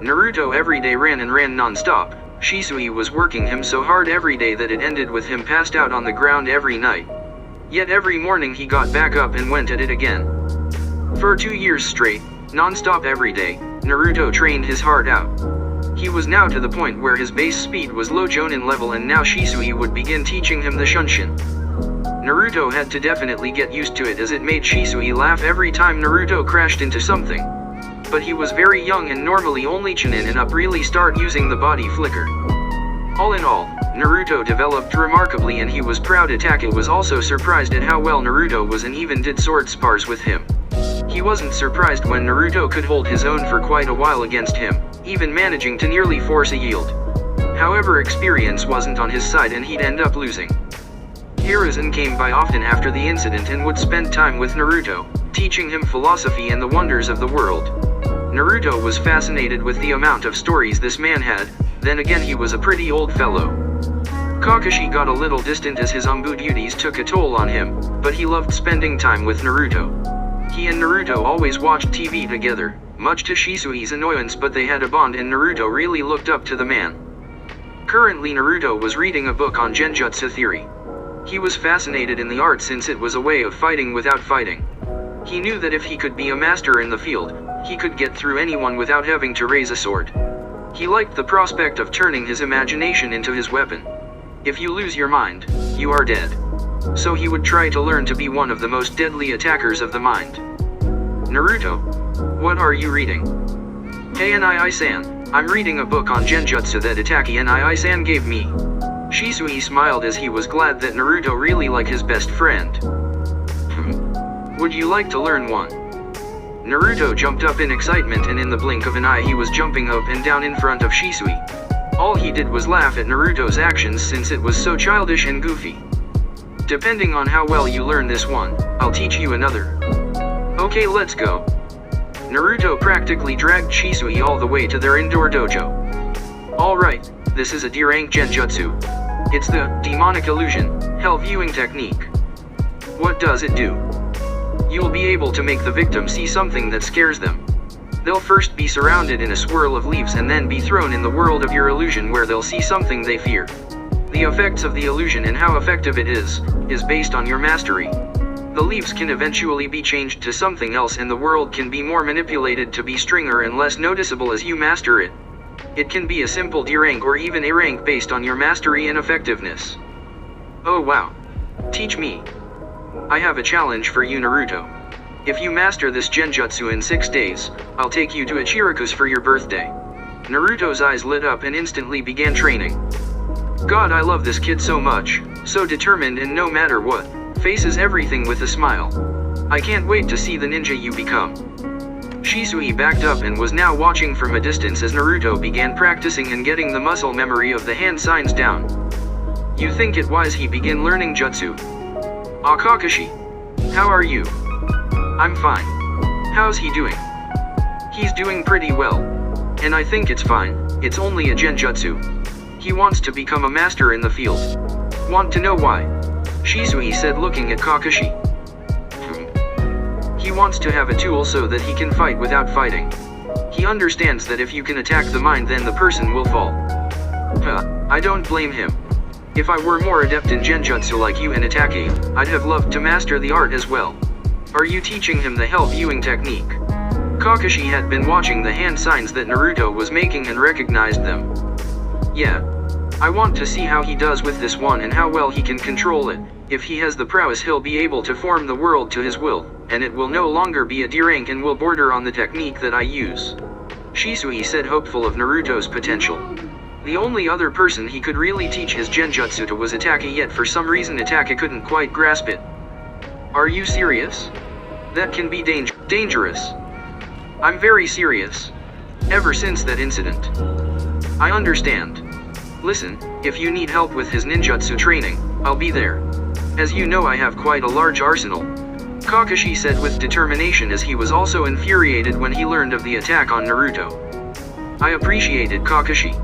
Naruto every day ran and ran non-stop. Shisui was working him so hard every day that it ended with him passed out on the ground every night. Yet every morning he got back up and went at it again. For 2 years straight, non-stop every day, Naruto trained his heart out. He was now to the point where his base speed was low Jonin level, and now Shisui would begin teaching him the Shunshin. Naruto had to definitely get used to it, as it made Shisui laugh every time Naruto crashed into something. but he was very young and normally only Chunin and up really start using the body flicker. All in all, Naruto developed remarkably and he was proud. Itachi was also surprised at how well Naruto was and even did sword spars with him. He wasn't surprised when Naruto could hold his own for quite a while against him, even managing to nearly force a yield. However, experience wasn't on his side and he'd end up losing. Hiruzen came by often after the incident and would spend time with Naruto, teaching him philosophy and the wonders of the world. Naruto was fascinated with the amount of stories this man had, then again he was a pretty old fellow. Kakashi got a little distant as his umbu duties took a toll on him, but he loved spending time with Naruto. He and Naruto always watched TV together, much to Shisui's annoyance, but they had a bond and Naruto really looked up to the man. Currently Naruto was reading a book on genjutsu theory. He was fascinated in the art since it was a way of fighting without fighting. He knew that if he could be a master in the field, he could get through anyone without having to raise a sword. He liked the prospect of turning his imagination into his weapon. If you lose your mind, you are dead. So he would try to learn to be one of the most deadly attackers of the mind. Naruto, what are you reading? Hey Nai-san, I'm reading a book on genjutsu that Itachi Nai-san gave me. Shisui smiled as he was glad that Naruto really liked his best friend. Would you like to learn one? Naruto jumped up in excitement and in the blink of an eye he was jumping up and down in front of Shisui. All he did was laugh at Naruto's actions since it was so childish and goofy. Depending on how well you learn this one, I'll teach you another. Okay, let's go. Naruto practically dragged Shisui all the way to their indoor dojo. Alright, this is a D-rank genjutsu. It's the demonic illusion, hell viewing technique. What does it do? You'll be able to make the victim see something that scares them. They'll first be surrounded in a swirl of leaves and then be thrown in the world of your illusion where they'll see something they fear. The effects of the illusion and how effective it is based on your mastery. The leaves can eventually be changed to something else and the world can be more manipulated to be stronger and less noticeable as you master it. It can be a simple D rank or even A rank based on your mastery and effectiveness. Oh wow. Teach me. I have a challenge for you, Naruto. If you master this genjutsu in 6 days, I'll take you to Ichiraku's for your birthday. Naruto's eyes lit up and instantly began training. God, I love this kid so much, so determined and no matter what, faces everything with a smile. I can't wait to see the ninja you become. Shisui backed up and was now watching from a distance as Naruto began practicing and getting the muscle memory of the hand signs down. You think it wise he begin learning jutsu? Ah, Kakashi. How are you? I'm fine. How's he doing? He's doing pretty well. And I think it's fine, it's only a genjutsu. He wants to become a master in the field. Want to know why? Shisui said looking at Kakashi. He wants to have a tool so that he can fight without fighting. He understands that if you can attack the mind then the person will fall. I don't blame him. If I were more adept in genjutsu like you and Itachi, I'd have loved to master the art as well. Are you teaching him the hell viewing technique? Kakashi had been watching the hand signs that Naruto was making and recognized them. Yeah. I want to see how he does with this one and how well he can control it. If he has the prowess he'll be able to form the world to his will, and it will no longer be a D rank and will border on the technique that I use. Shisui said hopeful of Naruto's potential. The only other person he could really teach his genjutsu to was Itachi, yet for some reason Itachi couldn't quite grasp it. Are you serious? That can be dangerous. I'm very serious. Ever since that incident. I understand. Listen, if you need help with his ninjutsu training, I'll be there. As you know, I have quite a large arsenal. Kakashi said with determination as he was also infuriated when he learned of the attack on Naruto. I appreciated Kakashi.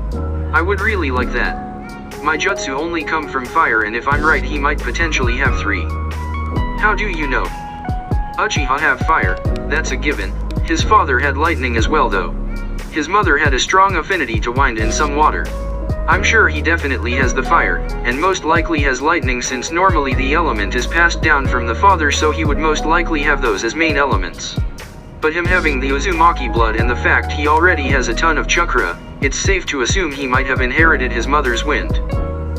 I would really like that. My jutsu only come from fire and if I'm right he might potentially have 3. How do you know? Uchiha have fire, that's a given. His father had lightning as well though. His mother had a strong affinity to wind and some water. I'm sure he definitely has the fire, and most likely has lightning since normally the element is passed down from the father, so he would most likely have those as main elements. But him having the Uzumaki blood and the fact he already has a ton of chakra, it's safe to assume he might have inherited his mother's wind.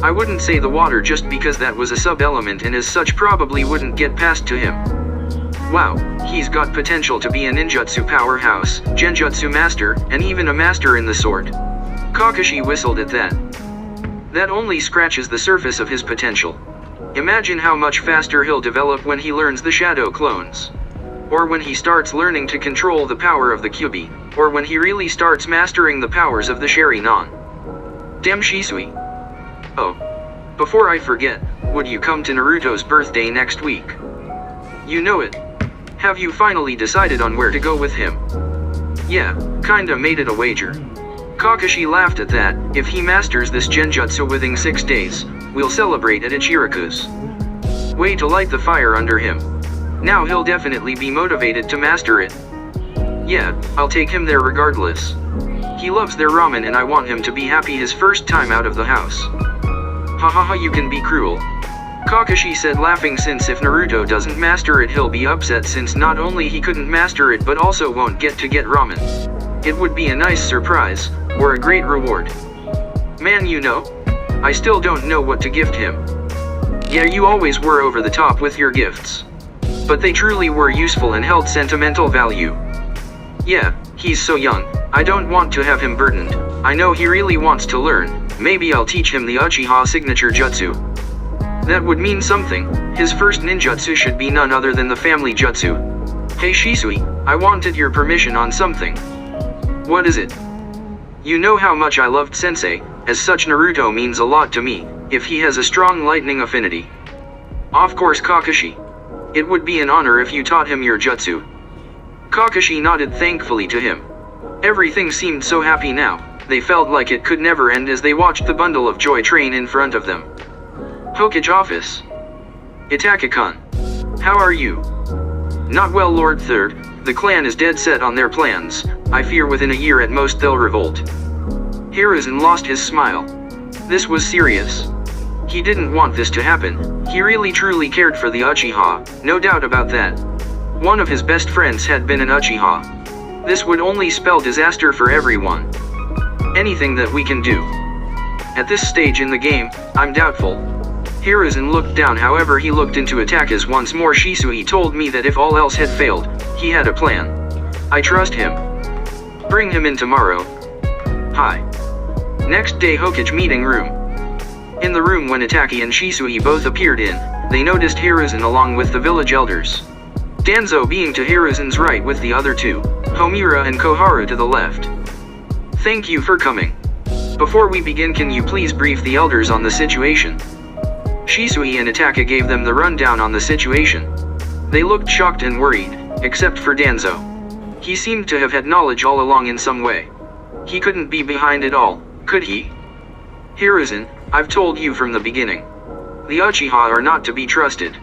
I wouldn't say the water just because that was a sub-element and as such probably wouldn't get passed to him. Wow, he's got potential to be a ninjutsu powerhouse, genjutsu master, and even a master in the sword. Kakashi whistled at that. That only scratches the surface of his potential. Imagine how much faster he'll develop when he learns the shadow clones. Or when he starts learning to control the power of the Kyuubi. Or when he really starts mastering the powers of the Sharingan. Damn Shisui. Oh. Before I forget, would you come to Naruto's birthday next week? You know it. Have you finally decided on where to go with him? Yeah, kinda made it a wager. Kakashi laughed at that. If he masters this genjutsu within 6 days, we'll celebrate at Ichiraku's. Way to light the fire under him. Now he'll definitely be motivated to master it. Yeah, I'll take him there regardless. He loves their ramen and I want him to be happy his first time out of the house. Hahaha, you can be cruel. Kakashi said, laughing, since if Naruto doesn't master it he'll be upset, since not only he couldn't master it but also won't get ramen. It would be a nice surprise, or a great reward. Man, you know, I still don't know what to gift him. Yeah, you always were over the top with your gifts. But they truly were useful and held sentimental value. Yeah, he's so young, I don't want to have him burdened. I know he really wants to learn. Maybe I'll teach him the Uchiha signature jutsu. That would mean something. His first ninjutsu should be none other than the family jutsu. Hey Shisui, I wanted your permission on something. What is it? You know how much I loved Sensei, as such Naruto means a lot to me, if he has a strong lightning affinity. Of course Kakashi. It would be an honor if you taught him your jutsu. Kakashi nodded thankfully to him. Everything seemed so happy now, they felt like it could never end as they watched the bundle of joy train in front of them. Hokage office. Itachi-kun. How are you? Not well, Lord Third. The clan is dead set on their plans. I fear within a year at most they'll revolt. Hiruzen lost his smile. This was serious. He didn't want this to happen. He really truly cared for the Uchiha, no doubt about that. One of his best friends had been an Uchiha. This would only spell disaster for everyone. Anything that we can do. At this stage in the game, I'm doubtful. Hiruzen looked down, however he looked into Itachi's once more. Shisui told me that if all else had failed, he had a plan. I trust him. Bring him in tomorrow. Hi. Next day, Hokage meeting room. In the room when Itachi and Shisui both appeared in, they noticed Hiruzen along with the village elders. Danzo being to Hiruzen's right with the other two, Homura and Koharu to the left. Thank you for coming. Before we begin, can you please brief the elders on the situation? Shisui and Itachi gave them the rundown on the situation. They looked shocked and worried, except for Danzo. He seemed to have had knowledge all along in some way. He couldn't be behind it all, could he? Hiruzen, I've told you from the beginning. The Uchiha are not to be trusted.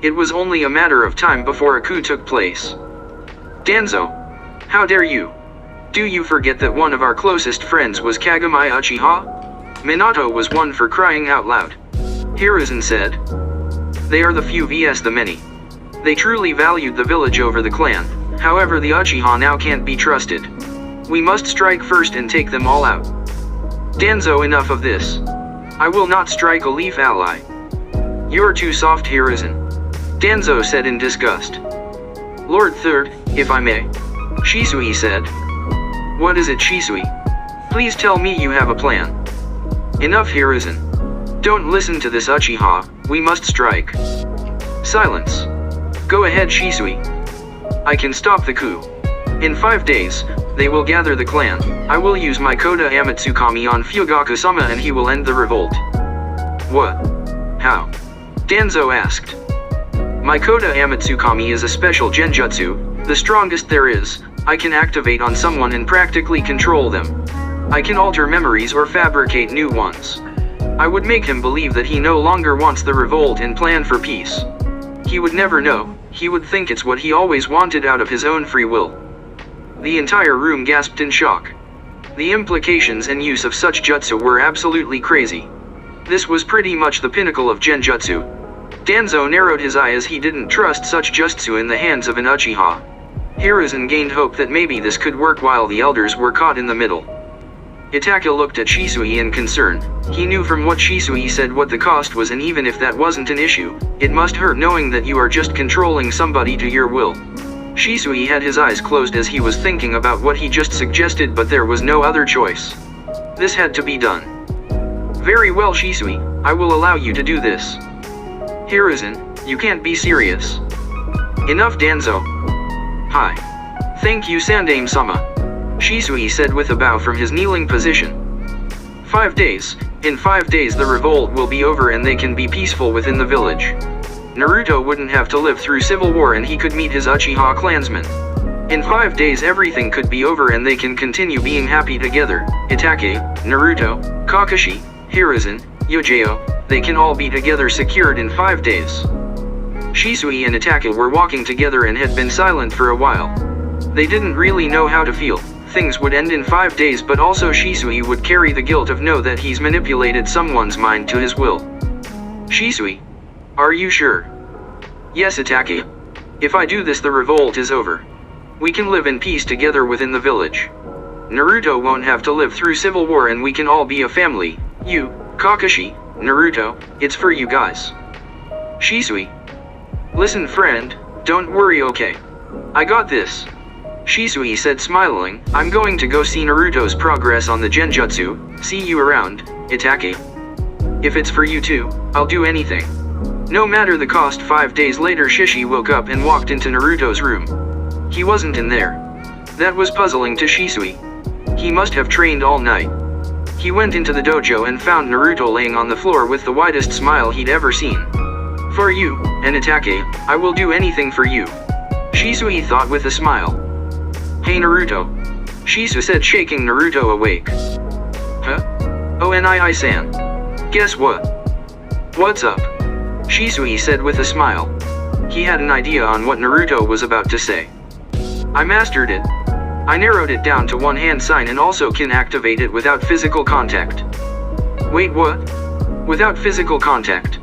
It was only a matter of time before a coup took place. Danzo, how dare you? Do you forget that one of our closest friends was Kagami Uchiha? Minato was one, for crying out loud. Hiruzen said. They are the few vs the many. They truly valued the village over the clan, however the Uchiha now can't be trusted. We must strike first and take them all out. Danzo, enough of this. I will not strike a leaf ally. You're too soft, Hiruzen. Danzo said in disgust. Lord Third, if I may. Shisui said. What is it, Shisui? Please tell me you have a plan. Enough, Hiruzen. Don't listen to this Uchiha, we must strike. Silence. Go ahead, Shisui. I can stop the coup. In 5 days, they will gather the clan. I will use my Koda Amatsukami on Fugaku-sama and he will end the revolt. What? How? Danzo asked. My Koda Amatsukami is a special genjutsu, the strongest there is. I can activate on someone and practically control them. I can alter memories or fabricate new ones. I would make him believe that he no longer wants the revolt and plan for peace. He would never know, he would think it's what he always wanted out of his own free will. The entire room gasped in shock. The implications and use of such jutsu were absolutely crazy. This was pretty much the pinnacle of genjutsu. Danzo narrowed his eye as he didn't trust such jutsu in the hands of an Uchiha. Hiruzen gained hope that maybe this could work while the elders were caught in the middle. Itaka looked at Shisui in concern. He knew from what Shisui said what the cost was, and even if that wasn't an issue, it must hurt knowing that you are just controlling somebody to your will. Shisui had his eyes closed as he was thinking about what he just suggested, but there was no other choice. This had to be done. Very well, Shisui, I will allow you to do this. Hiruzen, you can't be serious. Enough, Danzo. Hi. Thank you, Sandaime-sama. Shisui said with a bow from his kneeling position. 5 days. In 5 days the revolt will be over and they can be peaceful within the village. Naruto wouldn't have to live through civil war and he could meet his Uchiha clansmen. In 5 days everything could be over and they can continue being happy together. Itachi, Naruto, Kakashi, Hiruzen, Yojao, they can all be together secured in 5 days. Shisui and Itachi were walking together and had been silent for a while. They didn't really know how to feel. Things would end in 5 days, but also Shisui would carry the guilt of know that he's manipulated someone's mind to his will. Shisui, are you sure? Yes, Itachi. If I do this the revolt is over. We can live in peace together within the village. Naruto won't have to live through civil war and we can all be a family. You, Kakashi, Naruto, it's for you guys. Shisui. Listen friend, don't worry, okay? I got this. Shisui said smiling, I'm going to go see Naruto's progress on the genjutsu, see you around, Itachi. If it's for you too, I'll do anything. No matter the cost. 5 days later Shishi woke up and walked into Naruto's room. He wasn't in there. That was puzzling to Shisui. He must have trained all night. He went into the dojo and found Naruto laying on the floor with the widest smile he'd ever seen. For you, and Itachi, I will do anything for you. Shisui thought with a smile. Hey Naruto. Shisu said, shaking Naruto awake. Huh? Onii-san. Guess what? What's up? Shisui said with a smile. He had an idea on what Naruto was about to say. I mastered it. I narrowed it down to one hand sign and also can activate it without physical contact. Wait, what? Without physical contact?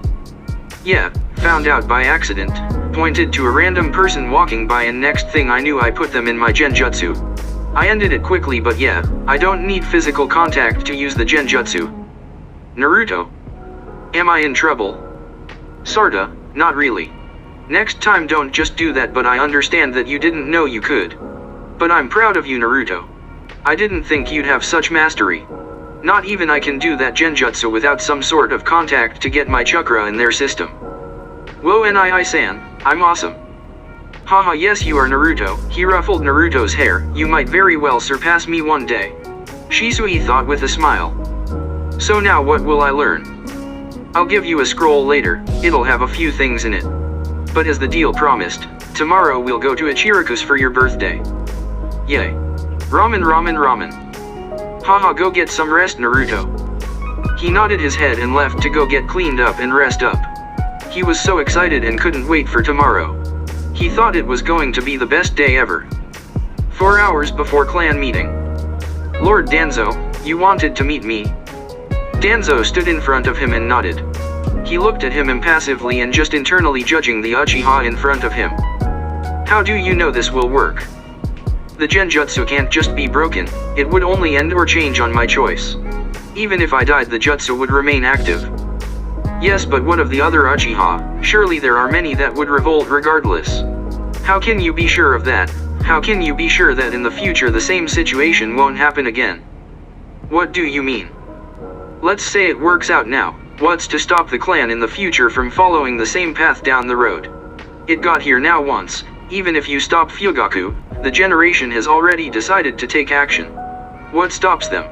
Yeah, found out by accident. Pointed to a random person walking by and next thing I knew I put them in my genjutsu. I ended it quickly, but yeah, I don't need physical contact to use the genjutsu. Naruto? Am I in trouble? Sorta, not really. Next time don't just do that, but I understand that you didn't know you could. But I'm proud of you, Naruto. I didn't think you'd have such mastery. Not even I can do that genjutsu without some sort of contact to get my chakra in their system. Whoa, Nii-san, I'm awesome. Haha, yes you are, Naruto. He ruffled Naruto's hair. You might very well surpass me one day. Shisui thought with a smile. So now what will I learn? I'll give you a scroll later. It'll have a few things in it. But as the deal promised, tomorrow we'll go to Ichiraku's for your birthday. Yay. Ramen. Haha, go get some rest, Naruto. He nodded his head and left to go get cleaned up and rest up. He was so excited and couldn't wait for tomorrow. He thought it was going to be the best day ever. 4 hours before clan meeting. Lord Danzo, you wanted to meet me? Danzo stood in front of him and nodded. He looked at him impassively and just internally judging the Uchiha in front of him. How do you know this will work? The genjutsu can't just be broken, it would only end or change on my choice. Even if I died the jutsu would remain active. Yes, but what of the other Uchiha? Surely there are many that would revolt regardless. How can you be sure of that? How can you be sure that in the future the same situation won't happen again? What do you mean? Let's say it works out now. What's to stop the clan in the future from following the same path down the road? It got here now once. Even if you stop Fugaku, the generation has already decided to take action. What stops them?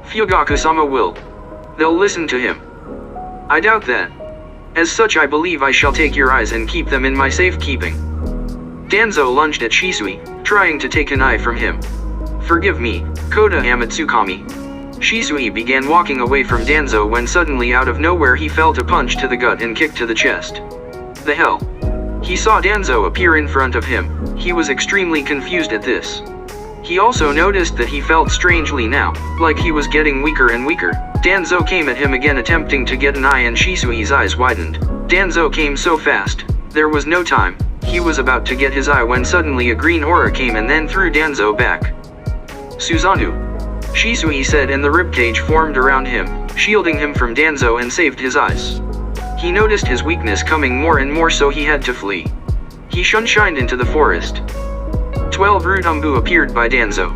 Fugaku-sama will. They'll listen to him. I doubt that. As such, I believe I shall take your eyes and keep them in my safekeeping. Danzo lunged at Shisui, trying to take an eye from him. Forgive me, Kota Amatsukami. Shisui began walking away from Danzo when suddenly out of nowhere he felt a punch to the gut and kick to the chest. The hell? He saw Danzo appear in front of him. He was extremely confused at this. He also noticed that he felt strangely now, like he was getting weaker and weaker. Danzo came at him again, attempting to get an eye, and Shisui's eyes widened. Danzo came so fast. There was no time. He was about to get his eye when suddenly a green aura came and then threw Danzo back. Susanoo. Shisui said, and the ribcage formed around him, shielding him from Danzo and saved his eyes. He noticed his weakness coming more and more, so he had to flee. He shunshined into the forest. 12 Rutambu appeared by Danzo.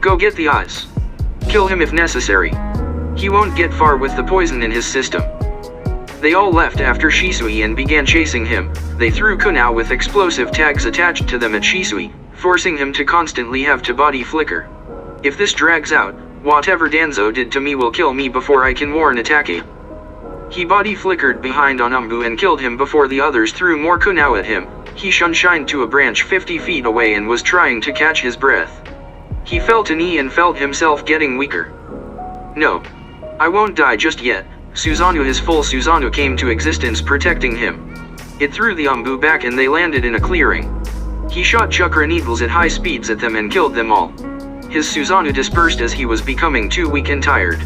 Go get the eyes. Kill him if necessary. He won't get far with the poison in his system. They all left after Shisui and began chasing him. They threw kunai with explosive tags attached to them at Shisui, forcing him to constantly have to body flicker. If this drags out, whatever Danzo did to me will kill me before I can warn Itake. He body flickered behind on Umbu and killed him before the others threw more kunai at him. He shunshined to a branch 50 feet away and was trying to catch his breath. He felt a knee and felt himself getting weaker. No. I won't die just yet. Susanoo, his full Susanoo came to existence, protecting him. It threw the Umbu back and they landed in a clearing. He shot chakra needles at high speeds at them and killed them all. His Susanoo dispersed as he was becoming too weak and tired.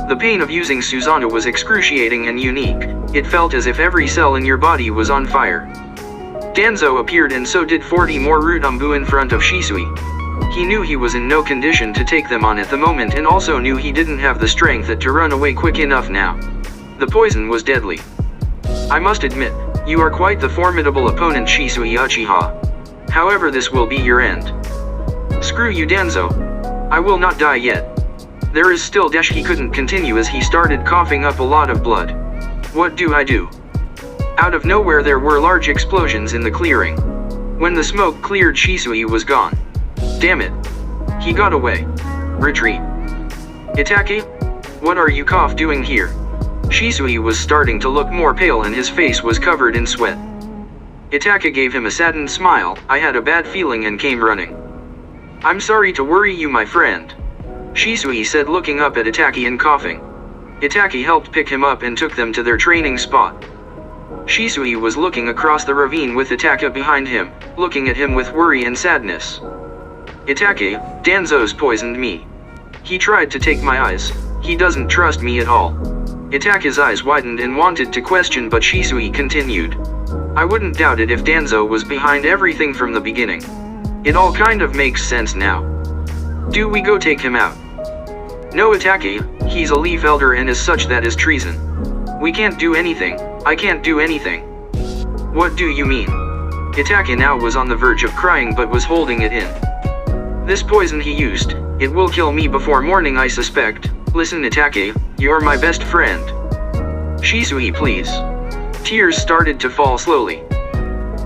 The pain of using Susanoo was excruciating and unique. It felt as if every cell in your body was on fire. Danzo appeared and so did 40 more Rutambu in front of Shisui. He knew he was in no condition to take them on at the moment, and also knew he didn't have the strength to run away quick enough now. The poison was deadly. I must admit, you are quite the formidable opponent, Shisui Uchiha. However, this will be your end. Screw you, Danzo. I will not die yet. There is still Dash. He couldn't continue as he started coughing up a lot of blood. What do I do? Out of nowhere there were large explosions in the clearing. When the smoke cleared, Shisui was gone. Damn it. He got away. Retreat. Itake? What are you doing here? Shisui was starting to look more pale and his face was covered in sweat. Itake gave him a saddened smile. I had a bad feeling and came running. I'm sorry to worry you, my friend. Shisui said, looking up at Itake and coughing. Itake helped pick him up and took them to their training spot. Shisui was looking across the ravine with Itake behind him, looking at him with worry and sadness. Itake, Danzo's poisoned me. He tried to take my eyes. He doesn't trust me at all. Itake's eyes widened and wanted to question, but Shisui continued. I wouldn't doubt it if Danzo was behind everything from the beginning. It all kind of makes sense now. Do we go take him out? No, Itake, he's a Leaf Elder and as such that is treason. We can't do anything. I can't do anything. What do you mean? Itake now was on the verge of crying but was holding it in. This poison he used, it will kill me before morning, I suspect. Listen, Itake, you're my best friend. Shisui, please. Tears started to fall slowly.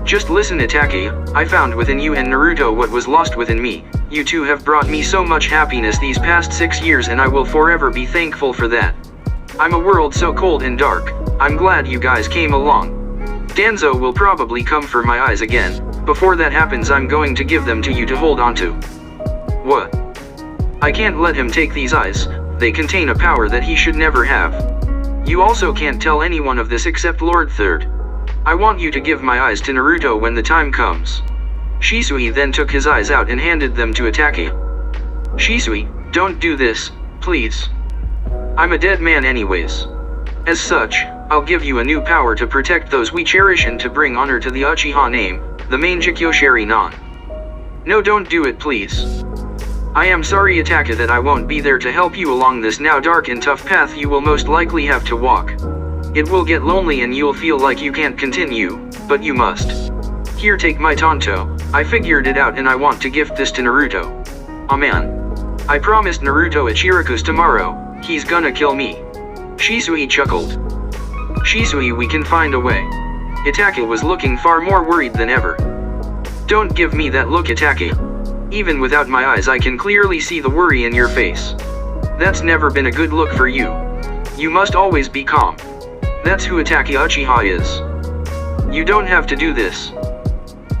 Just listen, Itake, I found within you and Naruto what was lost within me. You two have brought me so much happiness these past 6 years and I will forever be thankful for that. I'm a world so cold and dark. I'm glad you guys came along. Danzo will probably come for my eyes again. Before that happens, I'm going to give them to you to hold on to. What? I can't let him take these eyes. They contain a power that he should never have. You also can't tell anyone of this except Lord Third. I want you to give my eyes to Naruto when the time comes. Shisui then took his eyes out and handed them to Itake. Shisui, don't do this, please. I'm a dead man anyways. As such, I'll give you a new power to protect those we cherish and to bring honor to the Uchiha name, the main Jikyoshiri Nan. No, don't do it, please. I am sorry, Itake, that I won't be there to help you along this now dark and tough path you will most likely have to walk. It will get lonely and you'll feel like you can't continue, but you must. Here, take my Tonto. I figured it out and I want to gift this to Naruto. Aw man. I promised Naruto at Shiriku's tomorrow, he's gonna kill me. Shisui chuckled. Shisui, we can find a way. Itake was looking far more worried than ever. Don't give me that look, Itake. Even without my eyes I can clearly see the worry in your face. That's never been a good look for you. You must always be calm. That's who Itake Uchiha is. You don't have to do this.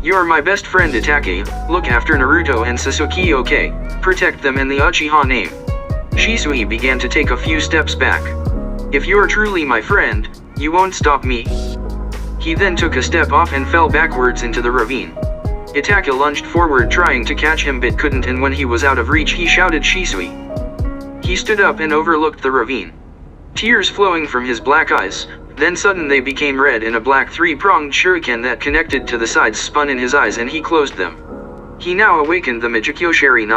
You're my best friend, Itake. Look after Naruto and Sasuke, okay? Protect them in the Uchiha name. Shisui began to take a few steps back. If you're truly my friend, you won't stop me. He then took a step off and fell backwards into the ravine. Itake lunged forward trying to catch him but couldn't, and when he was out of reach he shouted Shisui. He stood up and overlooked the ravine. Tears flowing from his black eyes, then suddenly they became red and a black three-pronged shuriken that connected to the sides spun in his eyes and he closed them. He now awakened the Mijikyoshiri Nan.